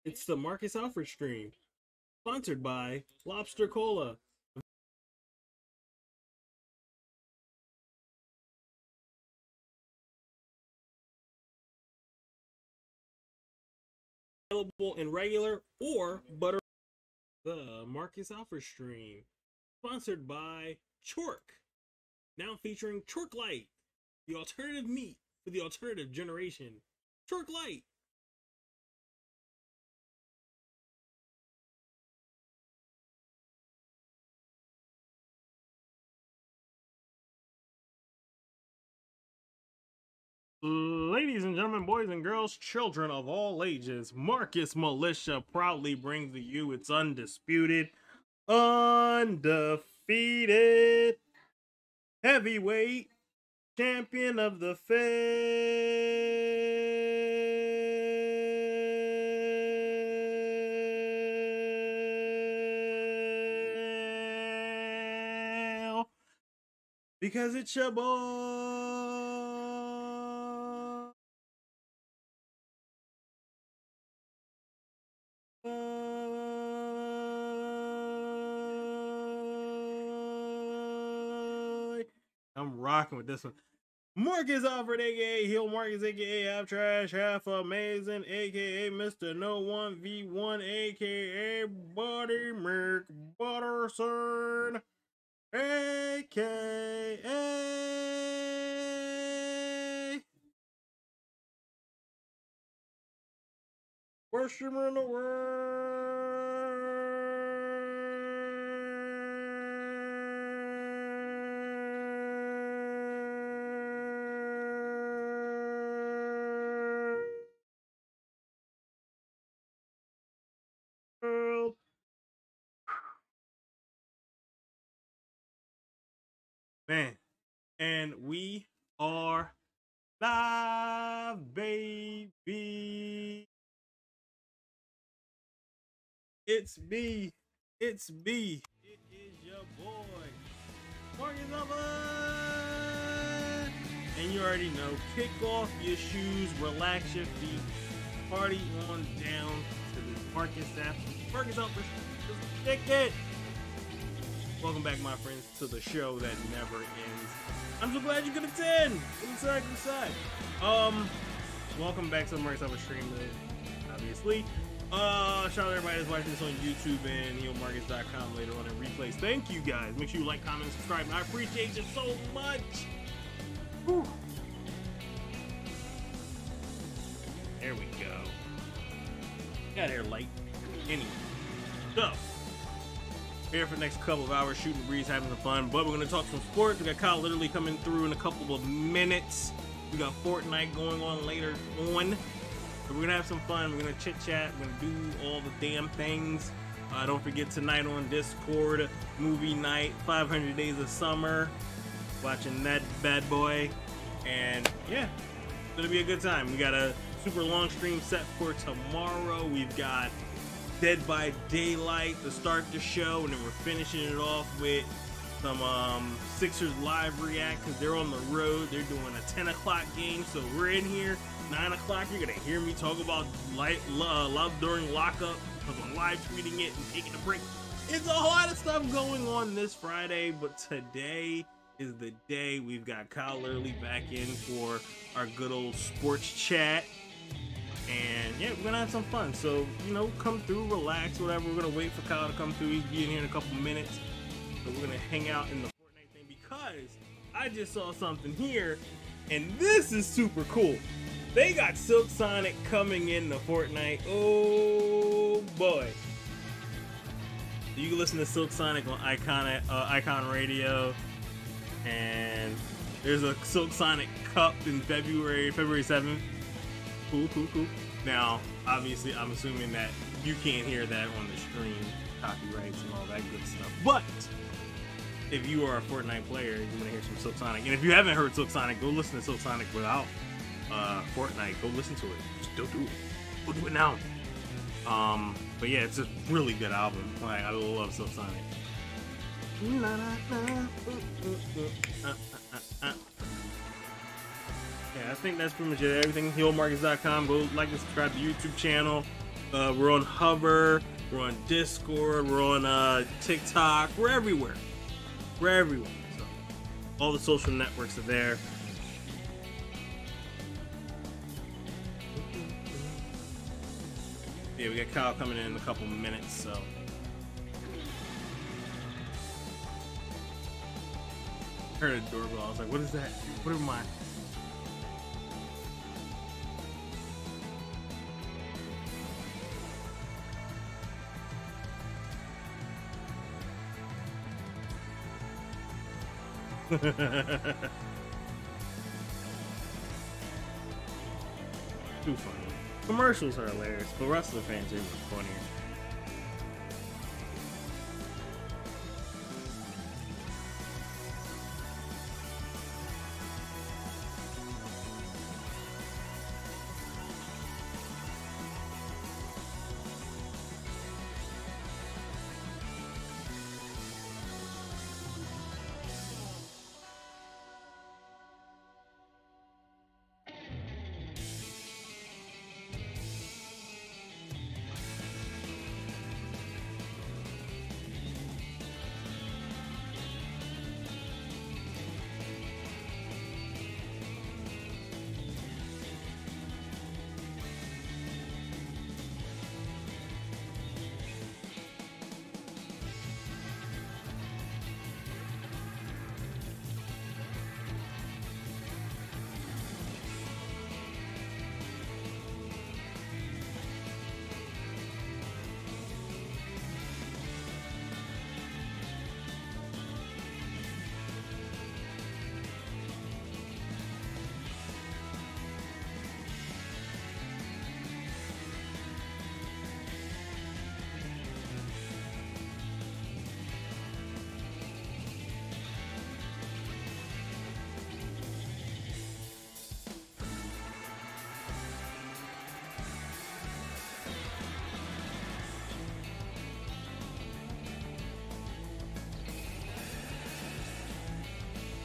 It's the Marcus Alford stream, sponsored by Lobster Cola. Available in regular or butter. The Marcus Alford stream, sponsored by Chork, now featuring Chork Light, the alternative meat for the alternative generation. Chork Light. Ladies and gentlemen, boys and girls, children of all ages, Marcus Militia proudly brings to you its undisputed, undefeated heavyweight champion of the fail. Because it's your boy. I'm rocking with this one. Marcus Alford, aka Heel Marcus, aka half trash, half amazing, aka Mr. No 1v1, aka Buddy McButterson, aka worst streamer in the world. Man, and we are live, baby. It's me. It's me. It is your boy, Marcus Alford. And you already know, kick off your shoes, relax your feet, party on down to the Marcus Alford. Kick it. Welcome back, my friends, to the show that never ends. I'm so glad you could attend. Inside. Welcome back to the Marcus Alford stream, obviously. Shout out to everybody that's watching this on YouTube and HeelMarcus.com later on in replays. Thank you guys. Make sure you like, comment, and subscribe. I appreciate you so much. Whew. There we go. Got here late. Anyway, so here for the next couple of hours, shooting the breeze, having some fun. But we're gonna talk some sports. We got KyleLiterally coming through in a couple of minutes. We got Fortnite going on later on. So we're gonna have some fun. We're gonna chit chat. We're gonna do all the damn things. Don't forget tonight on Discord, movie night, 500 Days of Summer. Watching that bad boy, and yeah, it's gonna be a good time. We got a super long stream set for tomorrow. We've got Dead by Daylight to start the show, and then we're finishing it off with some Sixers live react because they're on the road. They're doing a 10 o'clock game, so we're in here 9 o'clock. You're gonna hear me talk about love during lockup because I'm live tweeting it and taking a break. It's a lot of stuff going on this Friday, but today is the day. We've got KyleLiterally back in for our good old sports chat. And yeah, we're gonna have some fun. So, you know, come through, relax, whatever. We're gonna wait for Kyle to come through. He'll be in here in a couple minutes. So we're gonna hang out in the Fortnite thing because I just saw something here, and this is super cool. They got Silk Sonic coming in the Fortnite. Oh boy. You can listen to Silk Sonic on Icon Radio. And there's a Silk Sonic Cup in February 7th. Cool. Now, obviously, I'm assuming that you can't hear that on the stream, copyrights and all that good stuff. But if you are a Fortnite player, you want to hear some Silk Sonic. And if you haven't heard Silk Sonic, go listen to Silk Sonic without Fortnite. Go listen to it. Just don't do it. Go do it now. But yeah, it's a really good album. Like, I love Silk Sonic. Yeah, I think that's pretty much it. Everything, HeelMarcus.com. Go like and subscribe to the YouTube channel. We're on Hover. We're on Discord. We're on TikTok. We're everywhere. We're everywhere. So all the social networks are there. Yeah, we got Kyle coming in a couple minutes, so. I heard a doorbell. I was like, what is that? What am I? Too funny. Commercials are hilarious, but wrestling fans are even funnier.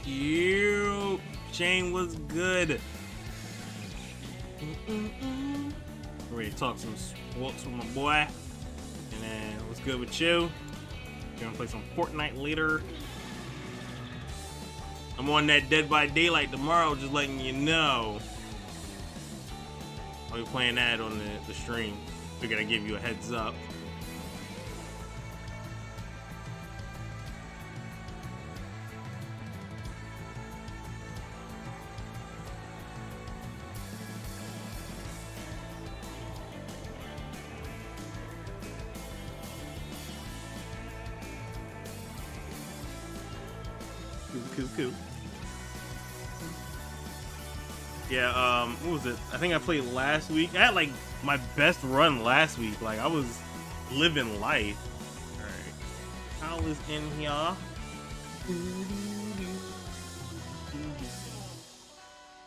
You, Shane was good. Ready to talk some sports with my boy. And then what's good with you? Gonna play some Fortnite later. I'm on that Dead by Daylight tomorrow, just letting you know. I'll be playing that on the stream. Figured I'd give you a heads up. Cool. Yeah, what was it? I think I played last week. I had like my best run last week. Like I was living life. Alright. Kyle is in here.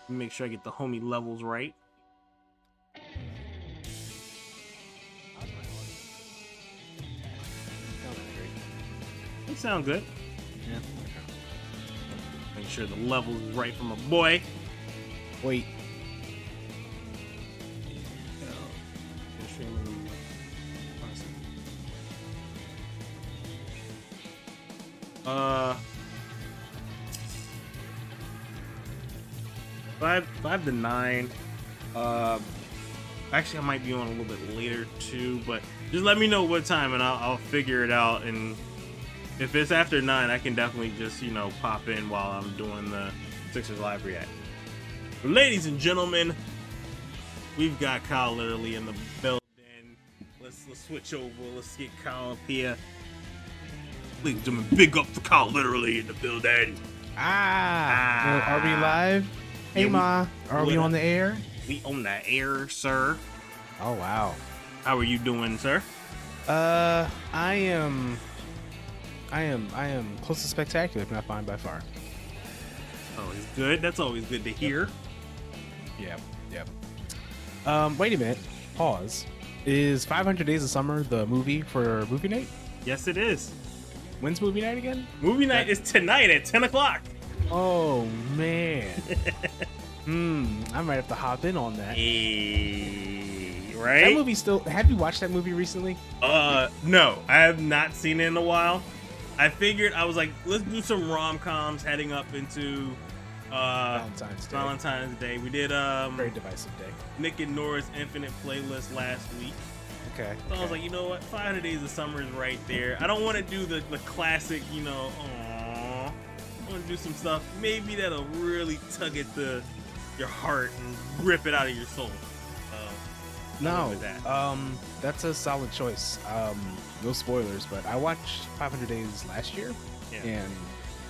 Make sure I get the homie levels right. They sound good. Yeah. Make sure the level is right for my boy. Wait. Five to 9. Actually, I might be on a little bit later too, but just let me know what time and I'll figure it out. And if it's after 9, I can definitely just, you know, pop in while I'm doing the Sixers Live React. But ladies and gentlemen, we've got KyleLiterally in the building. Let's switch over. Let's get Kyle up here. Ladies and gentlemen, big up for KyleLiterally in the building. Are we live? Hey, yeah, Ma. Are we on the air? We on the air, sir. Oh, wow. How are you doing, sir? I am close to spectacular, if not fine by far. Always good. That's always good to hear. Yep. Wait a minute. Pause. Is 500 Days of Summer the movie for movie night? Yes, it is. When's movie night again? Movie night is tonight at 10 o'clock. Oh, man. I might have to hop in on that. Hey. right? That movie still. Have you watched that movie recently? No, I have not seen it in a while. I figured I was like, let's do some rom-coms heading up into Valentine's Day. We did Very divisive day. Nick and Nora's Infinite playlist last week. Okay. So I was like, you know what? 500 Days of Summer is right there. I don't want to do the classic, you know, aww. I want to do some stuff maybe that'll really tug at your heart and rip it out of your soul. No, that's a solid choice. No spoilers, but I watched 500 Days last year, and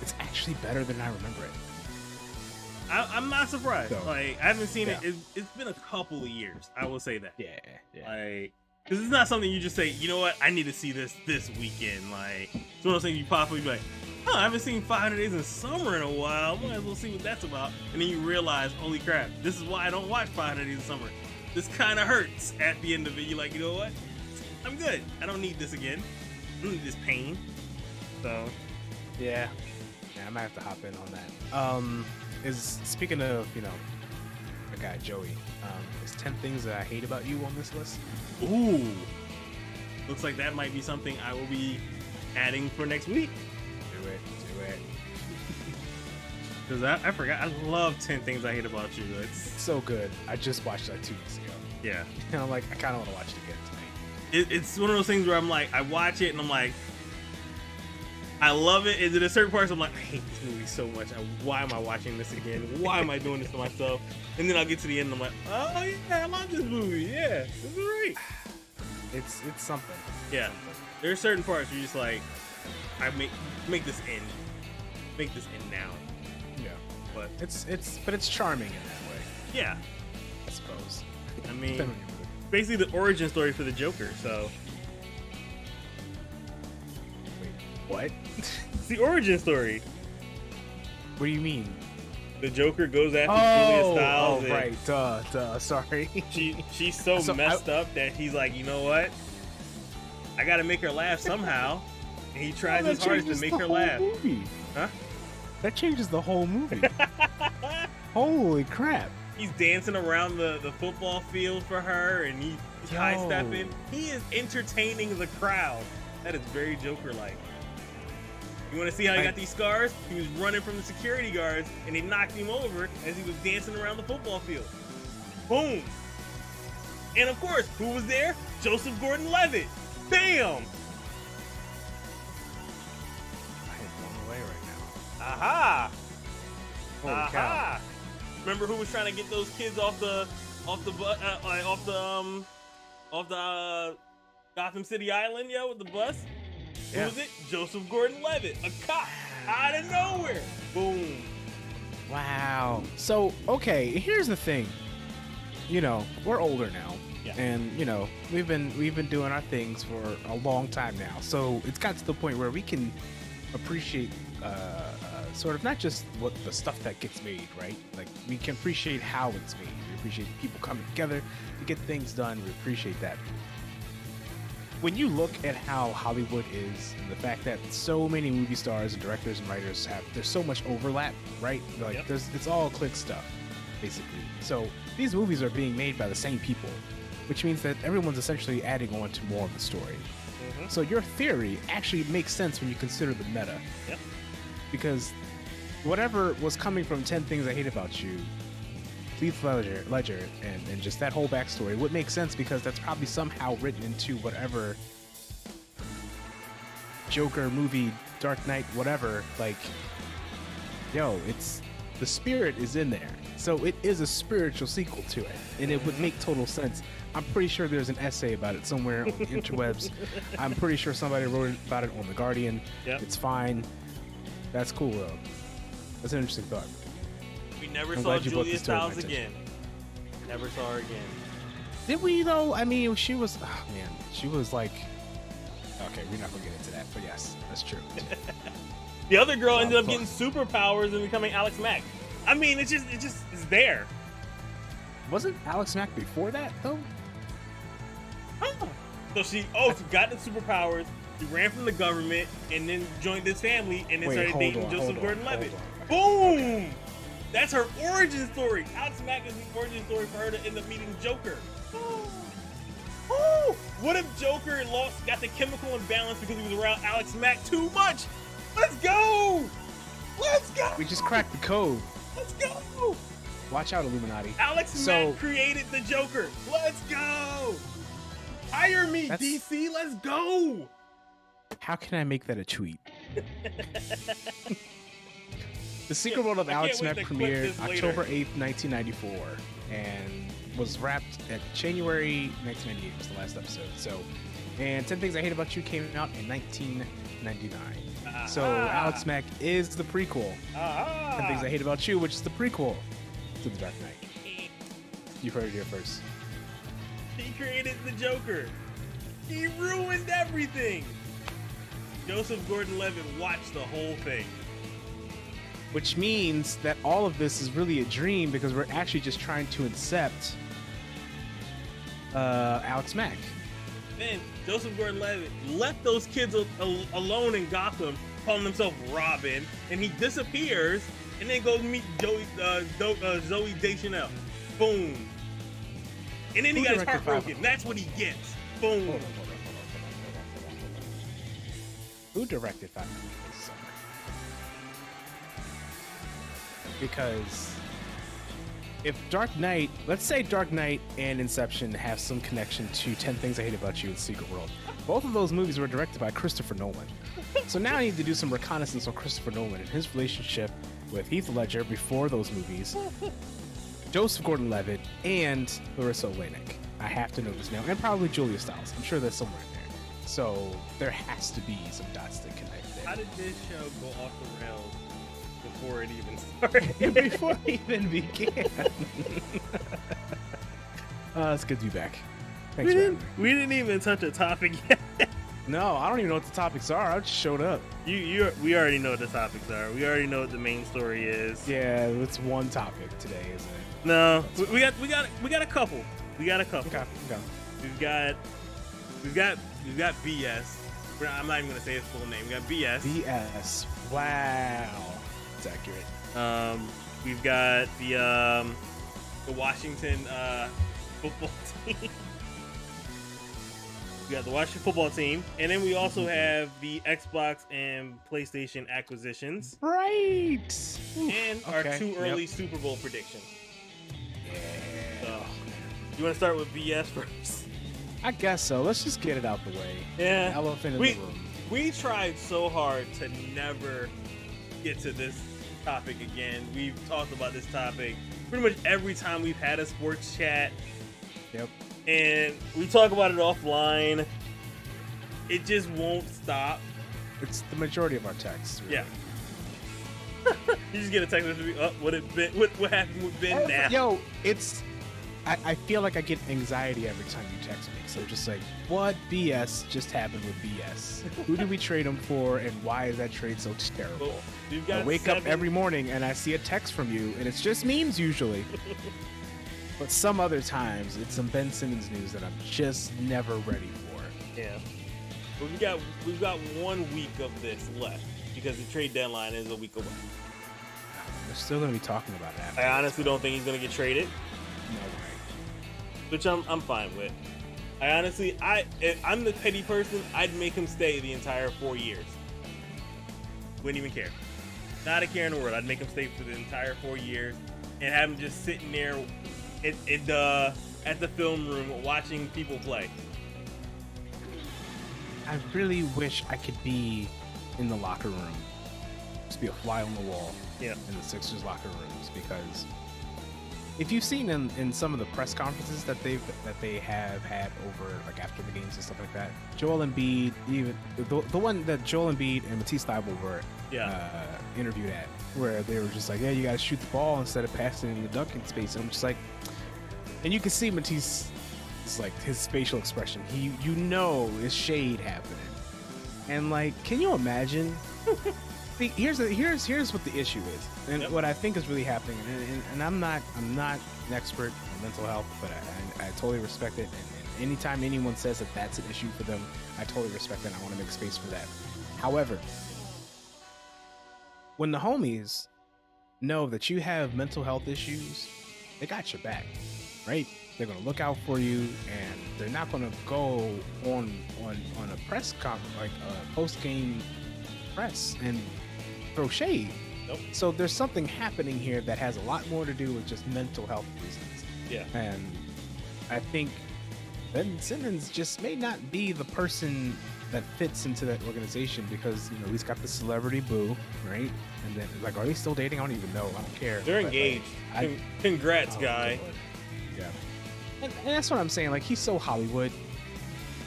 it's actually better than I remember it. I'm not surprised. So, like, I haven't seen it. It's been a couple of years. I will say that. Yeah. Like, because it's not something you just say, you know what, I need to see this weekend. Like, it's one of those things you pop up, you be like, I haven't seen 500 Days in Summer in a while. Might as well see what that's about. And then you realize, holy crap, this is why I don't watch 500 Days in Summer. This kind of hurts at the end of it. You're like, you know what? I'm good. I don't need this again. I don't need this pain. So, yeah, I might have to hop in on that. Speaking of, you know, the guy Joey, is 10 things that I hate about you on this list? Ooh, looks like that might be something I will be adding for next week. Do it. Because I forgot. I love 10 Things I Hate About You. It's so good. I just watched that 2 weeks ago. Yeah. And I'm like, I kind of want to watch it again tonight. It's one of those things where I'm like, I watch it and I'm like, I love it. And then at certain parts, I'm like, I hate this movie so much. Why am I watching this again? Why am I doing this to myself? And then I'll get to the end and I'm like, oh yeah, I love this movie. Yeah, this is great. It's something. Yeah. There are certain parts where you're just like, I make this end. Make this end now. Yeah. But it's charming in that way. Yeah. I suppose. I mean, basically the origin story for the Joker, so. Wait, what? It's the origin story. What do you mean? The Joker goes after Julia Stiles. Oh, right. Duh. Sorry. She's so messed up that he's like, you know what? I gotta make her laugh somehow. And he tries his hardest to make her laugh. Movie. Huh? That changes the whole movie. Holy crap. He's dancing around the football field for her, and he's high-stepping. He is entertaining the crowd. That is very Joker-like. You want to see how he got these scars? He was running from the security guards, and they knocked him over as he was dancing around the football field. Boom! And of course, who was there? Joseph Gordon-Levitt. Bam! I am blown away right now. Aha! Holy cow. Remember who was trying to get those kids off the Gotham City Island, with the bus? Yeah. Who was it? Joseph Gordon-Levitt, a cop out of nowhere. Boom. Wow. So, okay, here's the thing. You know, we're older now. Yeah. And, you know, we've been doing our things for a long time now. So it's got to the point where we can appreciate sort of not just what the stuff that gets made, right? Like, we can appreciate how it's made. We appreciate people coming together to get things done. We appreciate that. When you look at how Hollywood is and the fact that so many movie stars and directors and writers there's so much overlap, right? Like, it's all click stuff, basically. So these movies are being made by the same people, which means that everyone's essentially adding on to more of the story. Mm-hmm. So your theory actually makes sense when you consider the meta. Yep. Because whatever was coming from 10 Things I Hate About You, Heath Ledger and just that whole backstory would make sense, because that's probably somehow written into whatever Joker movie, Dark Knight, whatever. Like, it's the spirit is in there, so it is a spiritual sequel to it, and it would make total sense. I'm pretty sure there's an essay about it somewhere on the interwebs. I'm pretty sure somebody wrote about it on The Guardian. Yep. It's fine. That's cool though. That's an interesting thought. We never saw Julia Stiles again. Never saw her again. Did we though? I mean, she was like, okay, we're not gonna get into that, but yes, that's true. The other girl ended up getting superpowers and becoming Alex Mack. I mean, it's there. Wasn't Alex Mack before that though? Oh. So she got the superpowers. She ran from the government and then joined this family and then started dating Joseph Gordon-Levitt. Boom! Okay. That's her origin story. Alex Mack is the origin story for her to end up meeting Joker. What if Joker got the chemical imbalance because he was around Alex Mack too much? Let's go! Let's go! We just cracked the code. Let's go! Watch out, Illuminati. Alex Mack created the Joker. Let's go! Hire me, DC. Let's go! How can I make that a tweet? The Secret World of Alex Mack premiered October 8th, 1994, and was wrapped at January 1998 was the last episode. So, and 10 Things I Hate About You came out in 1999. So Alex Mack is the prequel. 10 Things I Hate About You, which is the prequel to The Dark Knight. You heard it here first. He created the Joker. He ruined everything. Joseph Gordon-Levitt watched the whole thing. Which means that all of this is really a dream because we're actually just trying to incept Alex Mack. Then Joseph Gordon-Levitt left those kids alone in Gotham, calling himself Robin, and he disappears, and then goes meet Zoe Deschanel. Boom. And then he got his heart broken. That's what he gets. Boom. Who directed 5 Days of Summer? Because if Dark Knight, let's say Dark Knight and Inception have some connection to 10 Things I Hate About You and Secret World, both of those movies were directed by Christopher Nolan. So now I need to do some reconnaissance on Christopher Nolan and his relationship with Heath Ledger before those movies, Joseph Gordon-Levitt, and Larissa Oleynik. I have to know this now, and probably Julia Stiles. I'm sure that's somewhere in there. So there has to be some dots that connect there. How did this show go off the rails before it even started? Before it even began. It's good to be back. Thanks for having me. We didn't even touch a topic yet. No, I don't even know what the topics are. I just showed up. We already know what the topics are. We already know what the main story is. Yeah, it's one topic today, isn't it? No, we got a couple. We got a couple. Okay. We've got BS. I'm not even gonna say his full name. We got BS. BS. Wow, it's accurate. We've got the Washington football team. We got the Washington football team, and then we also have the Xbox and PlayStation acquisitions. Right. And our 2 early Super Bowl predictions. Yeah. So, you want to start with BS first? I guess so. Let's just get it out the way. Yeah. The elephant in the room. We tried so hard to never get to this topic again. We've talked about this topic pretty much every time we've had a sports chat. Yep. And we talk about it offline. It just won't stop. It's the majority of our texts. Really. Yeah. You just get a text message. Oh, what happened with Ben now? Yo, it's. I feel like I get anxiety every time you text me. So I'm just like, what BS just happened with BS? Who did we trade him for, and why is that trade so terrible? Well, I wake up every morning and I see a text from you, and it's just memes usually. But some other times, it's some Ben Simmons news that I'm just never ready for. Yeah. But we've got 1 week of this left because the trade deadline is a week away. We're still going to be talking about it after. I honestly don't think he's going to get traded. No way. Which I'm fine with. I honestly, if I'm the petty person, I'd make him stay the entire 4 years. Wouldn't even care. Not a care in the world. I'd make him stay for the entire 4 years and have him just sitting there at the film room watching people play. I really wish I could be in the locker room, just be a fly on the wall in the Sixers locker rooms, because if you've seen in some of the press conferences that they have had over, like, after the games and stuff like that, Joel Embiid, even the one that Joel Embiid and Matisse Thybulle were interviewed at, where they were just like, yeah, you got to shoot the ball instead of passing in the dunking space. And I'm just like, and you can see Matisse, like, his facial expression. You know, is shade happening. And, like, can you imagine? See, here's what the issue is, and what I think is really happening. And I'm not an expert in mental health, but I totally respect it. And anytime anyone says that that's an issue for them, I totally respect it. And I want to make space for that. However, when the homies know that you have mental health issues, they got your back, right? They're going to look out for you, and they're not going to go on a press like a post game press and throw shade. Nope. So there's something happening here that has a lot more to do with just mental health reasons. Yeah. And I think Ben Simmons just may not be the person that fits into that organization because, you know, he's got the celebrity boo, right? And then, like, are they still dating? I don't even know. I don't care. They're engaged. Congrats, guy. Lord. Yeah. And that's what I'm saying. Like, he's so Hollywood.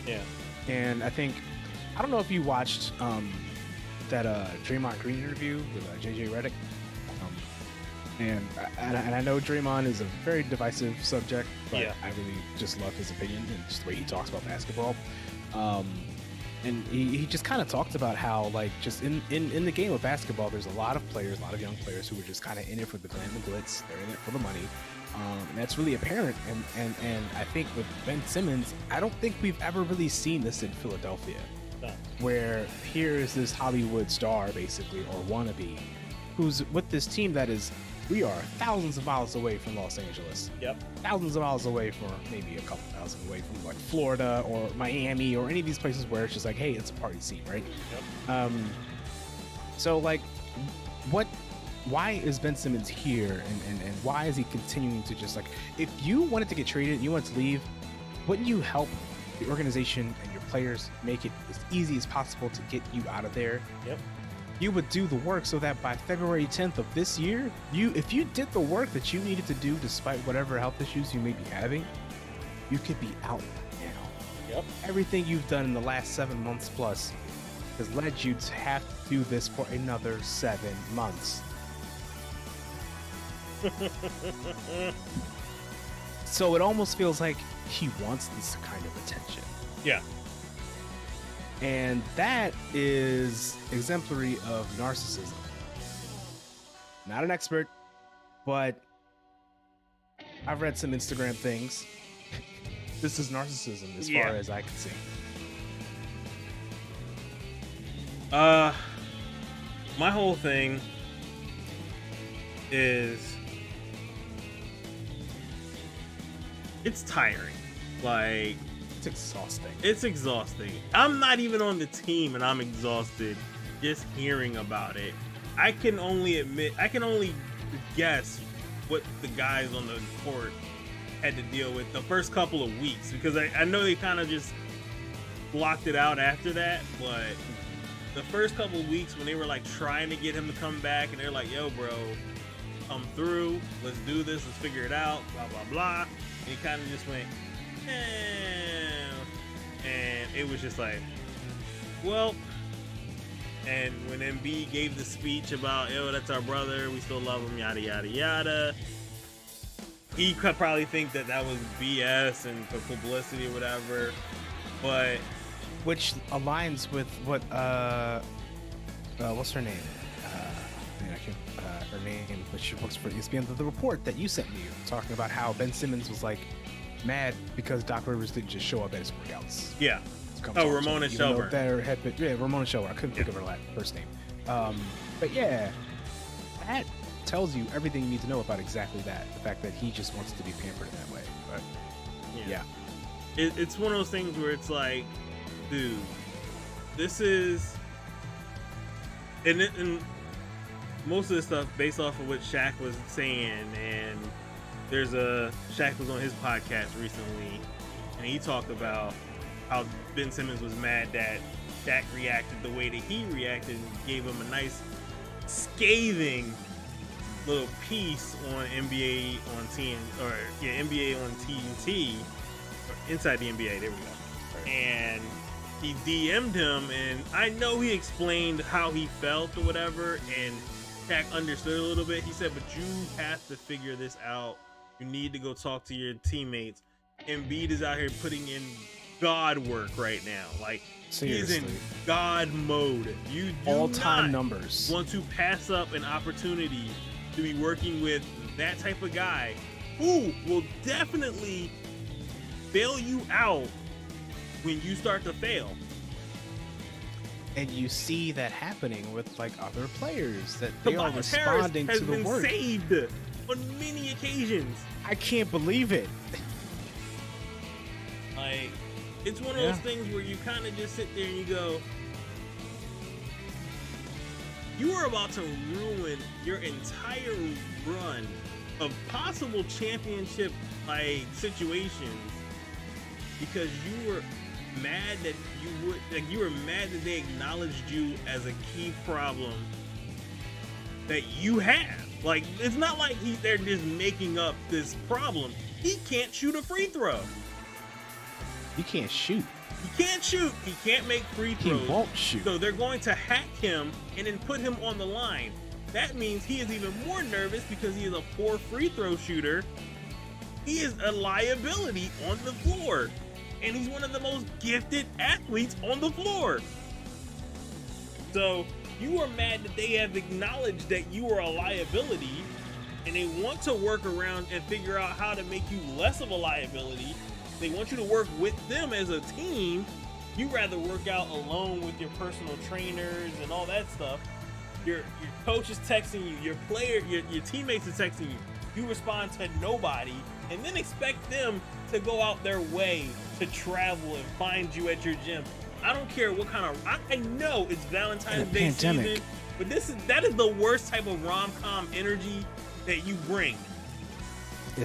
Yeah. And I think, I don't know if you watched that Draymond Green interview with JJ Redick. And I know Draymond is a very divisive subject, but yeah. I really just love his opinion and just the way he talks about basketball. And he just kind of talked about how, like, just in the game of basketball, there's a lot of players, a lot of young players who are just kind of in it for the glam and glitz. They're in it for the money. And that's really apparent. And I think with Ben Simmons, I don't think we've ever really seen this in Philadelphia, where here is this Hollywood star, basically, or wannabe, who's with this team that is, we are thousands of miles away from Los Angeles. Yep. Thousands of miles away from, maybe a couple thousand away from, like, Florida or Miami or any of these places where it's just like, hey, it's a party scene, right? Yep. So, like, why is Ben Simmons here, and why is he continuing to just, like, if you wanted to get traded, you wanted to leave, wouldn't you help the organization and your players make it as easy as possible to get you out of there? Yep. You would do the work so that by February 10th of this year, if you did the work that you needed to do despite whatever health issues you may be having, you could be out now. Yep. Everything you've done in the last 7 months plus has led you to have to do this for another 7 months. So it almost feels like he wants this kind of attention. Yeah. And that is exemplary of narcissism. Not an expert, but I've read some Instagram things. This is narcissism as far as I can see. My whole thing is it's tiring. Like, it's exhausting. It's exhausting. I'm not even on the team and I'm exhausted just hearing about it. I can only guess what the guys on the court had to deal with the first couple of weeks, because I know they kind of just blocked it out after that, but the first couple of weeks when they were like trying to get him to come back and they're like, yo bro, come through, let's do this, let's figure it out, blah blah blah, and he kind of just went and it was just like, well. And when MB gave the speech about, yo, that's our brother, we still love him, yada yada yada, he could probably think that that was BS and for publicity or whatever, but which aligns with what what's her name? Her name, but she works for ESPN. The report that you sent me talking about how Ben Simmons was like mad because Doc Rivers didn't just show up at his workouts. Yeah. Oh, Ramona Shelburne. Ramona Shelburne. I couldn't think of her first name. But yeah, that tells you everything you need to know about exactly that. The fact that he just wants to be pampered in that way. But yeah. It's one of those things where it's like, dude, this is, and most of this stuff based off of what Shaq was saying, and Shaq was on his podcast recently, and he talked about how Ben Simmons was mad that Shaq reacted the way that he reacted and gave him a nice scathing little piece on NBA on TNT, or Inside the NBA, there we go. And he DM'd him, and I know he explained how he felt or whatever, and Shaq understood a little bit. He said, but you have to figure this out. You need to go talk to your teammates. Embiid is out here putting in God work right now. Like, seriously, he's in God mode. You do all-time not numbers. Want to pass up an opportunity to be working with that type of guy who will definitely bail you out when you start to fail. And you see that happening with like other players, that they are Tobias responding Harris to the has been work. saved on many occasions. I can't believe it. Like, it's one of those things where you kind of just sit there and you go, you are about to ruin your entire run of possible championship like situations because you were mad that you were mad that they acknowledged you as a key problem that you have. Like, it's not like they're just making up this problem. He can't shoot a free throw. He can't shoot. He can't shoot. He can't make free throws. He won't shoot. So they're going to hack him and then put him on the line. That means he is even more nervous because he is a poor free throw shooter. He is a liability on the floor. And he's one of the most gifted athletes on the floor. So you are mad that they have acknowledged that you are a liability and they want to work around and figure out how to make you less of a liability. They want you to work with them as a team. You rather work out alone with your personal trainers and all that stuff. Your coach is texting you, your teammates are texting you. You respond to nobody and then expect them to go out their way to travel and find you at your gym. I don't care what kind of, I know it's Valentine's Day season, but that is the worst type of rom-com energy that you bring.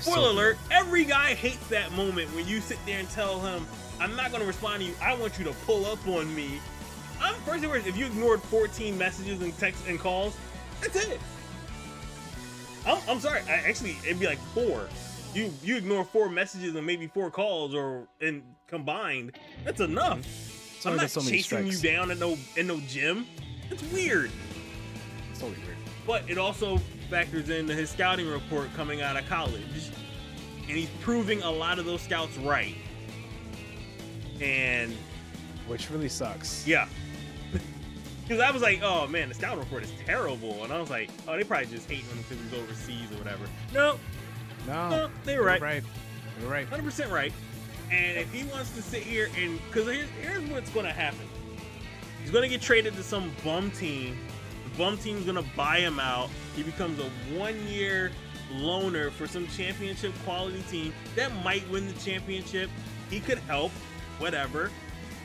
Spoiler alert, every guy hates that moment when you sit there and tell him, I'm not going to respond to you, I want you to pull up on me. First and worst, if you ignored 14 messages and texts and calls, that's it. I'm sorry, actually, it'd be like 4. You ignore 4 messages and maybe 4 calls and combined, that's enough. I'm not chasing you down in no gym. It's weird. It's totally weird. But it also factors into his scouting report coming out of college. And he's proving a lot of those scouts right. And which really sucks. Yeah. Because I was like, oh man, the scouting report is terrible. And I was like, oh, they probably just hate him because he's overseas or whatever. No, they were right. You're right. 100% right. And if he wants to sit here and, because here's what's going to happen. He's going to get traded to some bum team. The bum team's going to buy him out. He becomes a 1-year loaner for some championship quality team that might win the championship. He could help, whatever.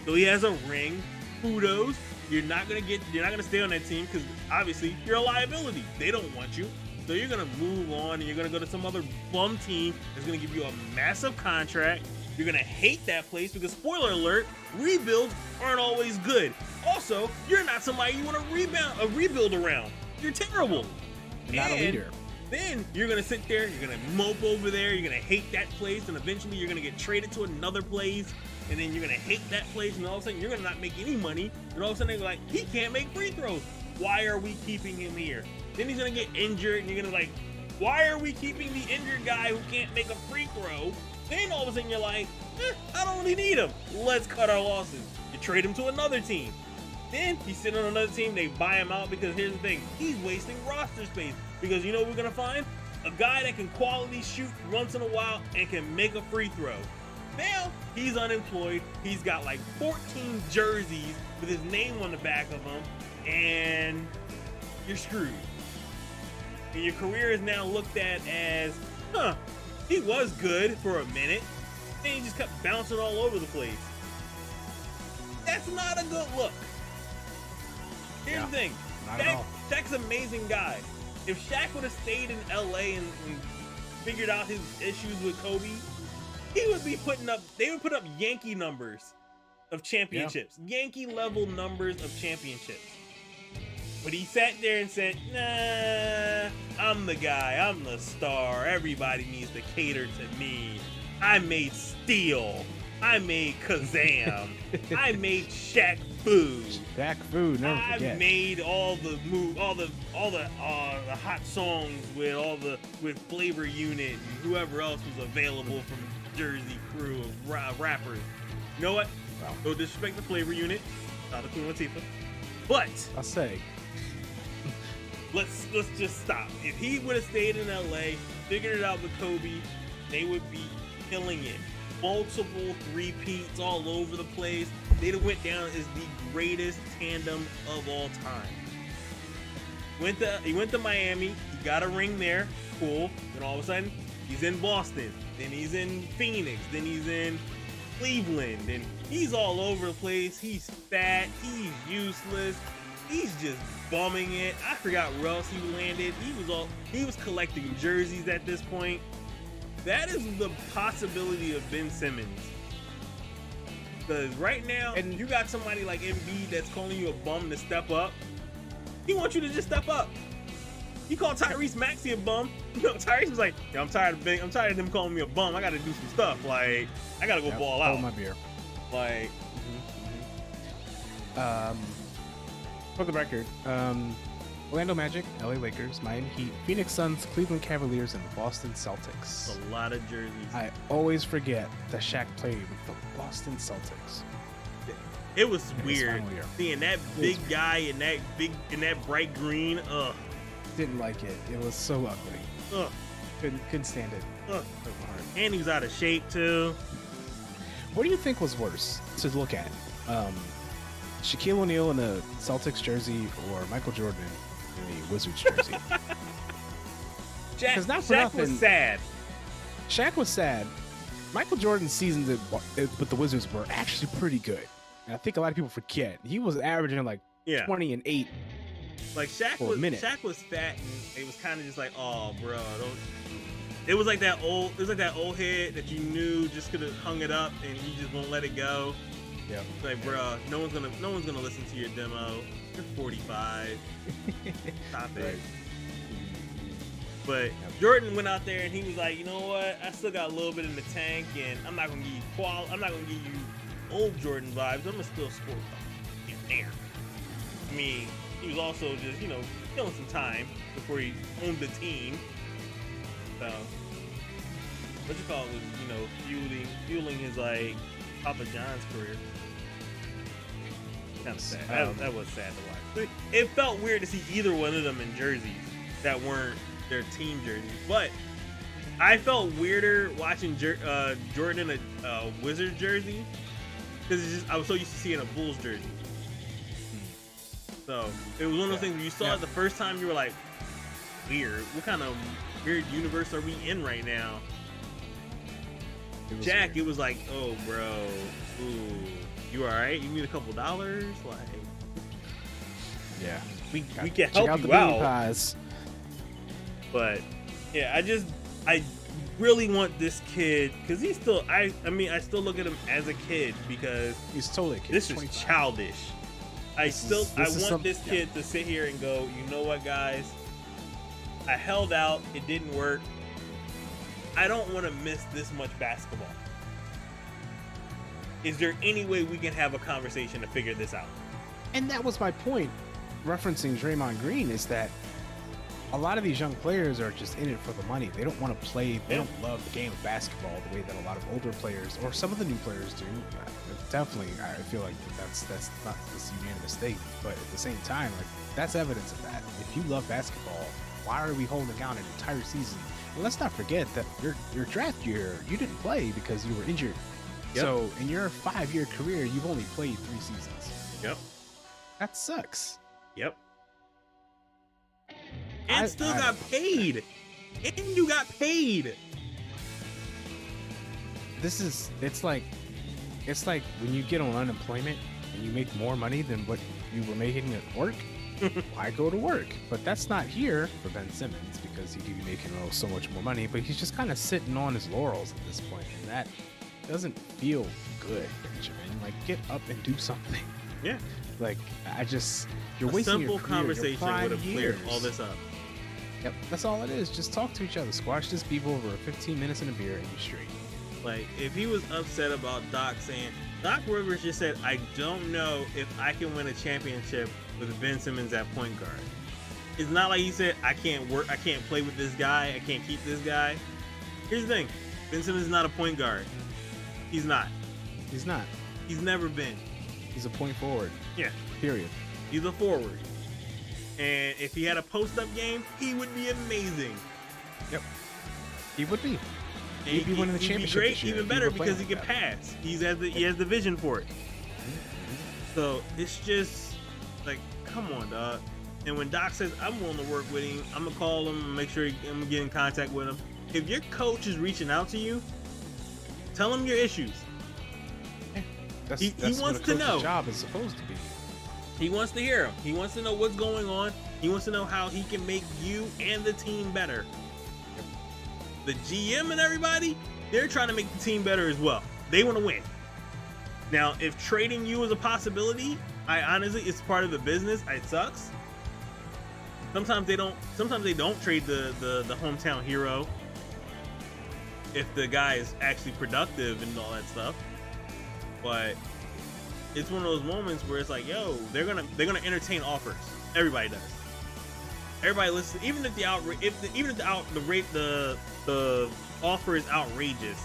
So he has a ring. Kudos. You're not going to stay on that team because obviously you're a liability. They don't want you. So you're going to move on and you're going to go to some other bum team that's going to give you a massive contract. You're going to hate that place because, spoiler alert, rebuilds aren't always good. Also, you're not somebody you want to rebuild around. You're terrible. You're not a leader. Then you're going to sit there, you're going to mope over there, you're going to hate that place, and eventually you're going to get traded to another place, and then you're going to hate that place, and all of a sudden you're going to not make any money, and all of a sudden they're like, he can't make free throws. Why are we keeping him here? Then he's going to get injured, and you're going to like, why are we keeping the injured guy who can't make a free throw? Then all of a sudden you're like, I don't really need him. Let's cut our losses. You trade him to another team. Then he's sitting on another team. They buy him out because here's the thing. He's wasting roster space. Because you know what we're going to find? A guy that can quality shoot once in a while and can make a free throw. Now, he's unemployed. He's got like 14 jerseys with his name on the back of them. And you're screwed. And your career is now looked at as, he was good for a minute, and he just kept bouncing all over the place. That's not a good look. Here's the thing. Shaq's an amazing guy. If Shaq would have stayed in LA and figured out his issues with Kobe, he would be they would put up Yankee numbers of championships. Yeah. Yankee level numbers of championships. But he sat there and said, nah, I'm the guy, I'm the star, everybody needs to cater to me. I made Steel, I made Kazam, I made Shaq Fu. Shaq Fu, never forget. I made all the hot songs with Flavor Unit and whoever else was available from Jersey crew of rappers. You know what? Wow. No disrespect to Flavor Unit, not the Queen Latifah. But I'll say, let's just stop. If he would have stayed in LA, figured it out with Kobe, they would be killing it. Multiple three-peats all over the place. They'd have went down as the greatest tandem of all time. He went to Miami. He got a ring there. Cool. Then all of a sudden, he's in Boston. Then he's in Phoenix. Then he's in Cleveland, and he's all over the place. He's fat. He's useless. He's just bumming it. I forgot where else he landed. He was collecting jerseys at this point. That is the possibility of Ben Simmons. Because right now, and you got somebody like Embiid that's calling you a bum to step up. He wants you to just step up. He called Tyrese Maxey a bum. You know, Tyrese was like, "Yeah, I'm tired of them calling me a bum. I got to do some stuff. Like, I got to go ball out." Hold my beer. Like, for the record, Orlando Magic, LA Lakers, Miami Heat, Phoenix Suns, Cleveland Cavaliers, and Boston Celtics. a lot of jerseys. I always forget that Shaq played with the Boston Celtics. It was weird seeing that big guy in that bright green. Ugh. Didn't like it. It was so ugly. Ugh. Couldn't stand it. Ugh. And he was out of shape too. What do you think was worse to look at? Shaquille O'Neal in a Celtics jersey or Michael Jordan in a Wizards jersey? Shaq was sad. Shaq was sad. Michael Jordan's seasons with the Wizards were actually pretty good. And I think a lot of people forget. He was averaging like 20 and 8. Like Shaq was fat, and it was kind of just like, oh, bro, don't. It was like that old head that you knew just could have hung it up, and you just won't let it go. Yeah. Like, bro, no one's gonna listen to your demo. You're 45. Stop it. Right. But Jordan went out there and he was like, you know what? I still got a little bit in the tank, and I'm not gonna give you old Jordan vibes. I'm gonna still score here and there. I mean, he was also just, killing some time before he owned the team. So, what you call it was, fueling his like Papa John's career. Kind of sad. That was sad to watch. It felt weird to see either one of them in jerseys that weren't their team jerseys. But I felt weirder watching Jordan in a Wizards jersey because I was so used to seeing a Bulls jersey. So it was one of those things where you saw it the first time, you were like, weird. What kind of weird universe are we in right now? Jack, it was like, oh, bro, ooh, you all right? You need a couple dollars? Like, yeah, we can help you out. Pies. But yeah, I really want this kid because he's still. I still look at him as a kid because he's totally a kid. This is childish. I want this kid to sit here and go, you know what, guys? I held out. It didn't work. I don't want to miss this much basketball. Is there any way we can have a conversation to figure this out? And that was my point, referencing Draymond Green, is that a lot of these young players are just in it for the money. They don't want to play. They don't love the game of basketball the way that a lot of older players or some of the new players do. Definitely, I feel like that's not this unanimous statement, but at the same time, like that's evidence of that. If you love basketball, why are we holding out an entire season? And let's not forget that your draft year, you didn't play because you were injured. Yep. So in your 5-year career, you've only played 3 seasons. Yep. That sucks. Yep. And still got paid. And you got paid. It's like when you get on unemployment and you make more money than what you were making at work. Why go to work? But that's not here for Ben Simmons because he could be making so much more money, but he's just kind of sitting on his laurels at this point, and that doesn't feel good, Benjamin. Like, get up and do something. Yeah. Like, you're wasting your career. A simple conversation would have cleared all this up. Yep, that's all it is. Just talk to each other. Squash this beef over 15 minutes and a beer and you're straight. Like, if he was upset about Doc saying, Doc Rivers just said, I don't know if I can win a championship with Ben Simmons at point guard. It's not like he said, I can't play with this guy, I can't keep this guy. Here's the thing, Ben Simmons is not a point guard. He's not. He's not. He's never been. He's a point forward. Yeah. Period. He's a forward. And if he had a post-up game, he would be amazing. Yep. He would be. He'd be winning the championship. Great, even better because he can pass. He has the vision for it. So it's just like, come on, dog. And when Doc says I'm willing to work with him, I'm gonna call him, make sure I'm gonna get in contact with him. If your coach is reaching out to you, tell him your issues. That's He what wants a to coach's know. job is supposed to be. He wants to hear him. He wants to know what's going on. He wants to know how he can make you and the team better. The GM and everybody, they're trying to make the team better as well. They want to win. Now, if trading you is a possibility, I honestly, it's part of the business. It sucks. Sometimes they don't trade the hometown hero if the guy is actually productive and all that stuff. But it's one of those moments where it's like, yo, they're gonna entertain offers. Everybody does. Everybody listens. Even if the offer is outrageous,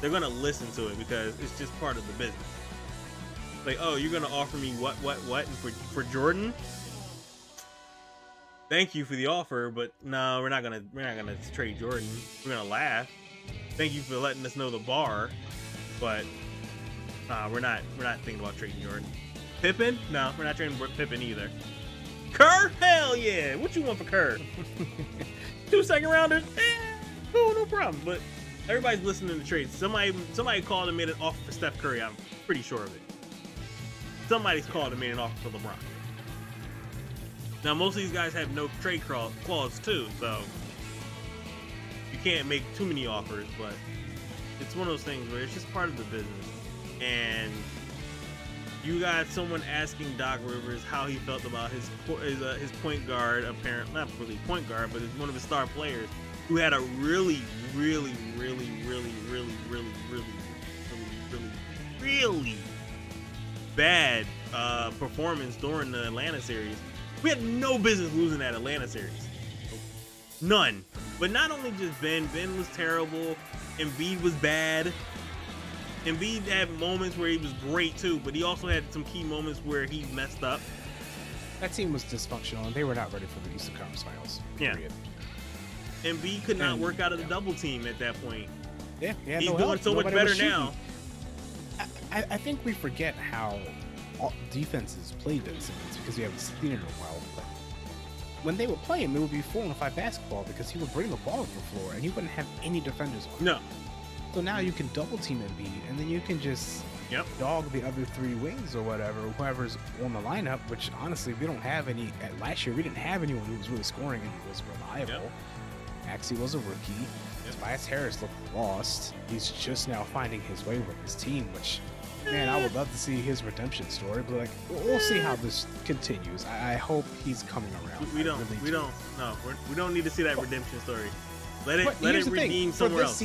they're gonna listen to it because it's just part of the business. Like, oh, you're gonna offer me what, and for Jordan? Thank you for the offer, but no, we're not gonna trade Jordan. We're gonna laugh. Thank you for letting us know the bar, but we're not thinking about trading Jordan. Pippen? No, we're not trading Pippen either. Kerr? Hell yeah! What you want for Kerr? 2 second rounders? Cool, no problem. But everybody's listening to trades. Somebody called and made an offer for Steph Curry. I'm pretty sure of it. Somebody's called and made an offer for LeBron. Now most of these guys have no trade clause too, so you can't make too many offers. But it's one of those things where it's just part of the business. And you got someone asking Doc Rivers how he felt about his point guard, apparently not really point guard, but one of his star players who had a really bad performance during the Atlanta series. We had no business losing that Atlanta series. None. But not only just Ben was terrible. Embiid was bad. Embiid had moments where he was great too, but he also had some key moments where he messed up. That team was dysfunctional, and they were not ready for the Eastern Conference Finals. Period. Yeah. Embiid could not work out of the double team at that point. Yeah, he's doing so much better now. I think we forget how defenses played Ben Simmons because we haven't seen it in a while. But when they would play him, it would be 4-on-5 basketball because he would bring the ball to the floor and he wouldn't have any defenders on him. No. So now you can double team Embiid, and then you can just dog the other 3 wings or whatever, whoever's on the lineup, which honestly, we don't have any. Last year, we didn't have anyone who was really scoring and who was reliable. Maxey was a rookie. Tobias Harris looked lost. He's just now finding his way with his team, which, man, I would love to see his redemption story, but like, we'll see how this continues. I hope he's coming around. We don't need to see that redemption story. Let it redeem somewhere else.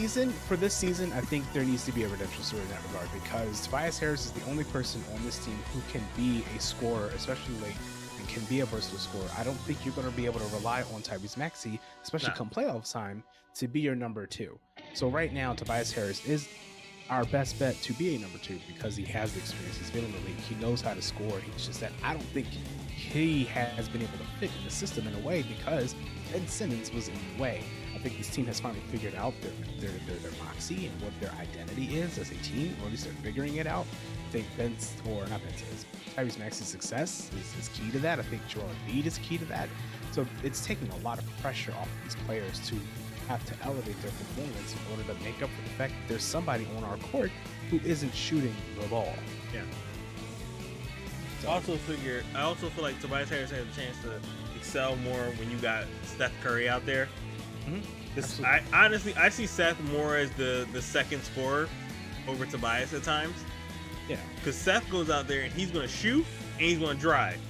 For this season, I think there needs to be a redemption story in that regard because Tobias Harris is the only person on this team who can be a scorer, especially late, and can be a versatile scorer. I don't think you're going to be able to rely on Tyrese Maxey, especially come playoff time, to be your number 2. So right now, Tobias Harris is our best bet to be a number 2 because he has the experience. He's been in the league. He knows how to score. It's just that I don't think he has been able to fit in the system in a way because Ben Simmons was in the way. I think this team has finally figured out their moxie and what their identity is as a team, or at least they're figuring it out. I think Tyrese Maxey's success is key to that. I think Joel Embiid is key to that. So it's taking a lot of pressure off of these players to have to elevate their performance in order to make up for the fact that there's somebody on our court who isn't shooting the ball. Yeah. So. I also feel like Tobias Harris has a chance to excel more when you got Steph Curry out there. I see Seth more as the second scorer over Tobias at times. Yeah, because Seth goes out there and he's going to shoot and he's going to drive.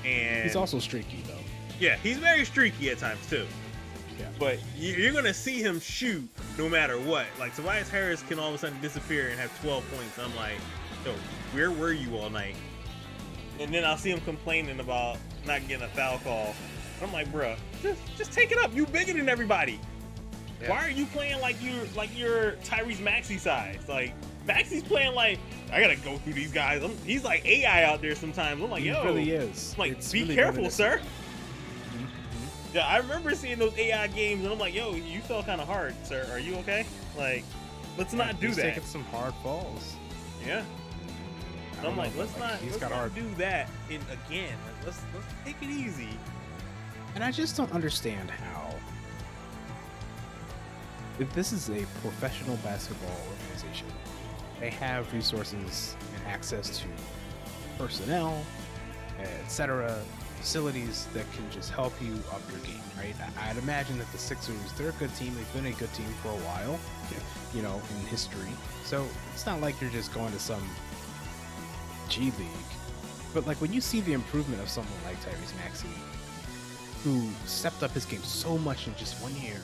And he's also streaky though. Yeah, he's very streaky at times too. Yeah, but you're going to see him shoot no matter what. Like Tobias Harris can all of a sudden disappear and have 12 points. I'm like, yo, where were you all night? And then I'll see him complaining about not getting a foul call. I'm like, bruh, just take it up. You bigger than everybody. Yeah. Why are you playing like you're Tyrese Maxey size? Like Maxey's playing like I gotta go through these guys. He's like AI out there sometimes. I'm like, yo, he really is. I'm like, be really careful, sir. Mm-hmm. Yeah, I remember seeing those AI games, and I'm like, yo, you fell kind of hard, sir. Are you okay? Like, let's not do that. He's taking some hard falls. Yeah. So I'm like, let's not do that again. Like, let's take it easy. And I just don't understand how, if this is a professional basketball organization, they have resources and access to personnel, etc., facilities that can just help you up your game, right? I'd imagine that the Sixers, they're a good team. They've been a good team for a while, you know, in history. So it's not like you're just going to some G League. But like when you see the improvement of someone like Tyrese Maxey, who stepped up his game so much in just 1 year,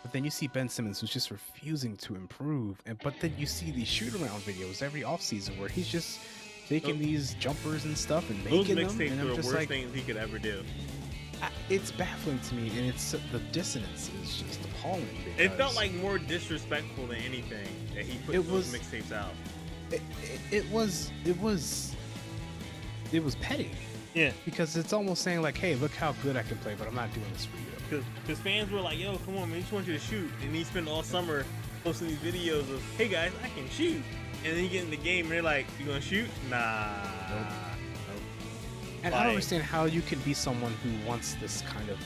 but then you see Ben Simmons, who's just refusing to improve, but then you see these shoot-around videos every offseason where he's just taking these jumpers and stuff and making them. Those mixtapes and are I'm the just worst like, things he could ever do. it's baffling to me, and it's the dissonance is just appalling. It felt like more disrespectful than anything that he put those mixtapes out. It was petty. Yeah, because it's almost saying like, hey, look how good I can play, but I'm not doing this for you. Because fans were like, yo, come on, man, we just want you to shoot. And he spent all summer posting these videos of, hey guys, I can shoot. And then you get in the game and they're like, you gonna shoot? Nah. Nope. And I don't understand how you can be someone who wants this kind of,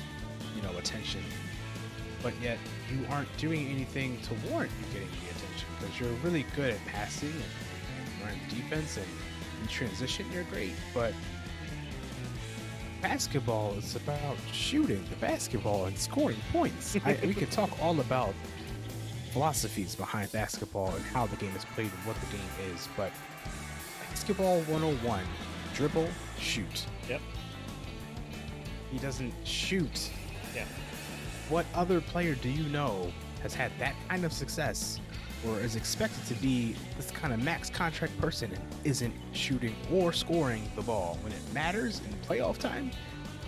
you know, attention, but yet you aren't doing anything to warrant you getting the attention, because you're really good at passing and running defense, and in transition you're great, but basketball is about shooting the basketball and scoring points. We could talk all about philosophies behind basketball and how the game is played and what the game is, but basketball 101, dribble, shoot. Yep. He doesn't shoot. Yeah. What other player do you know has had that kind of success or is expected to be this kind of max contract person and isn't shooting or scoring the ball when it matters in playoff time?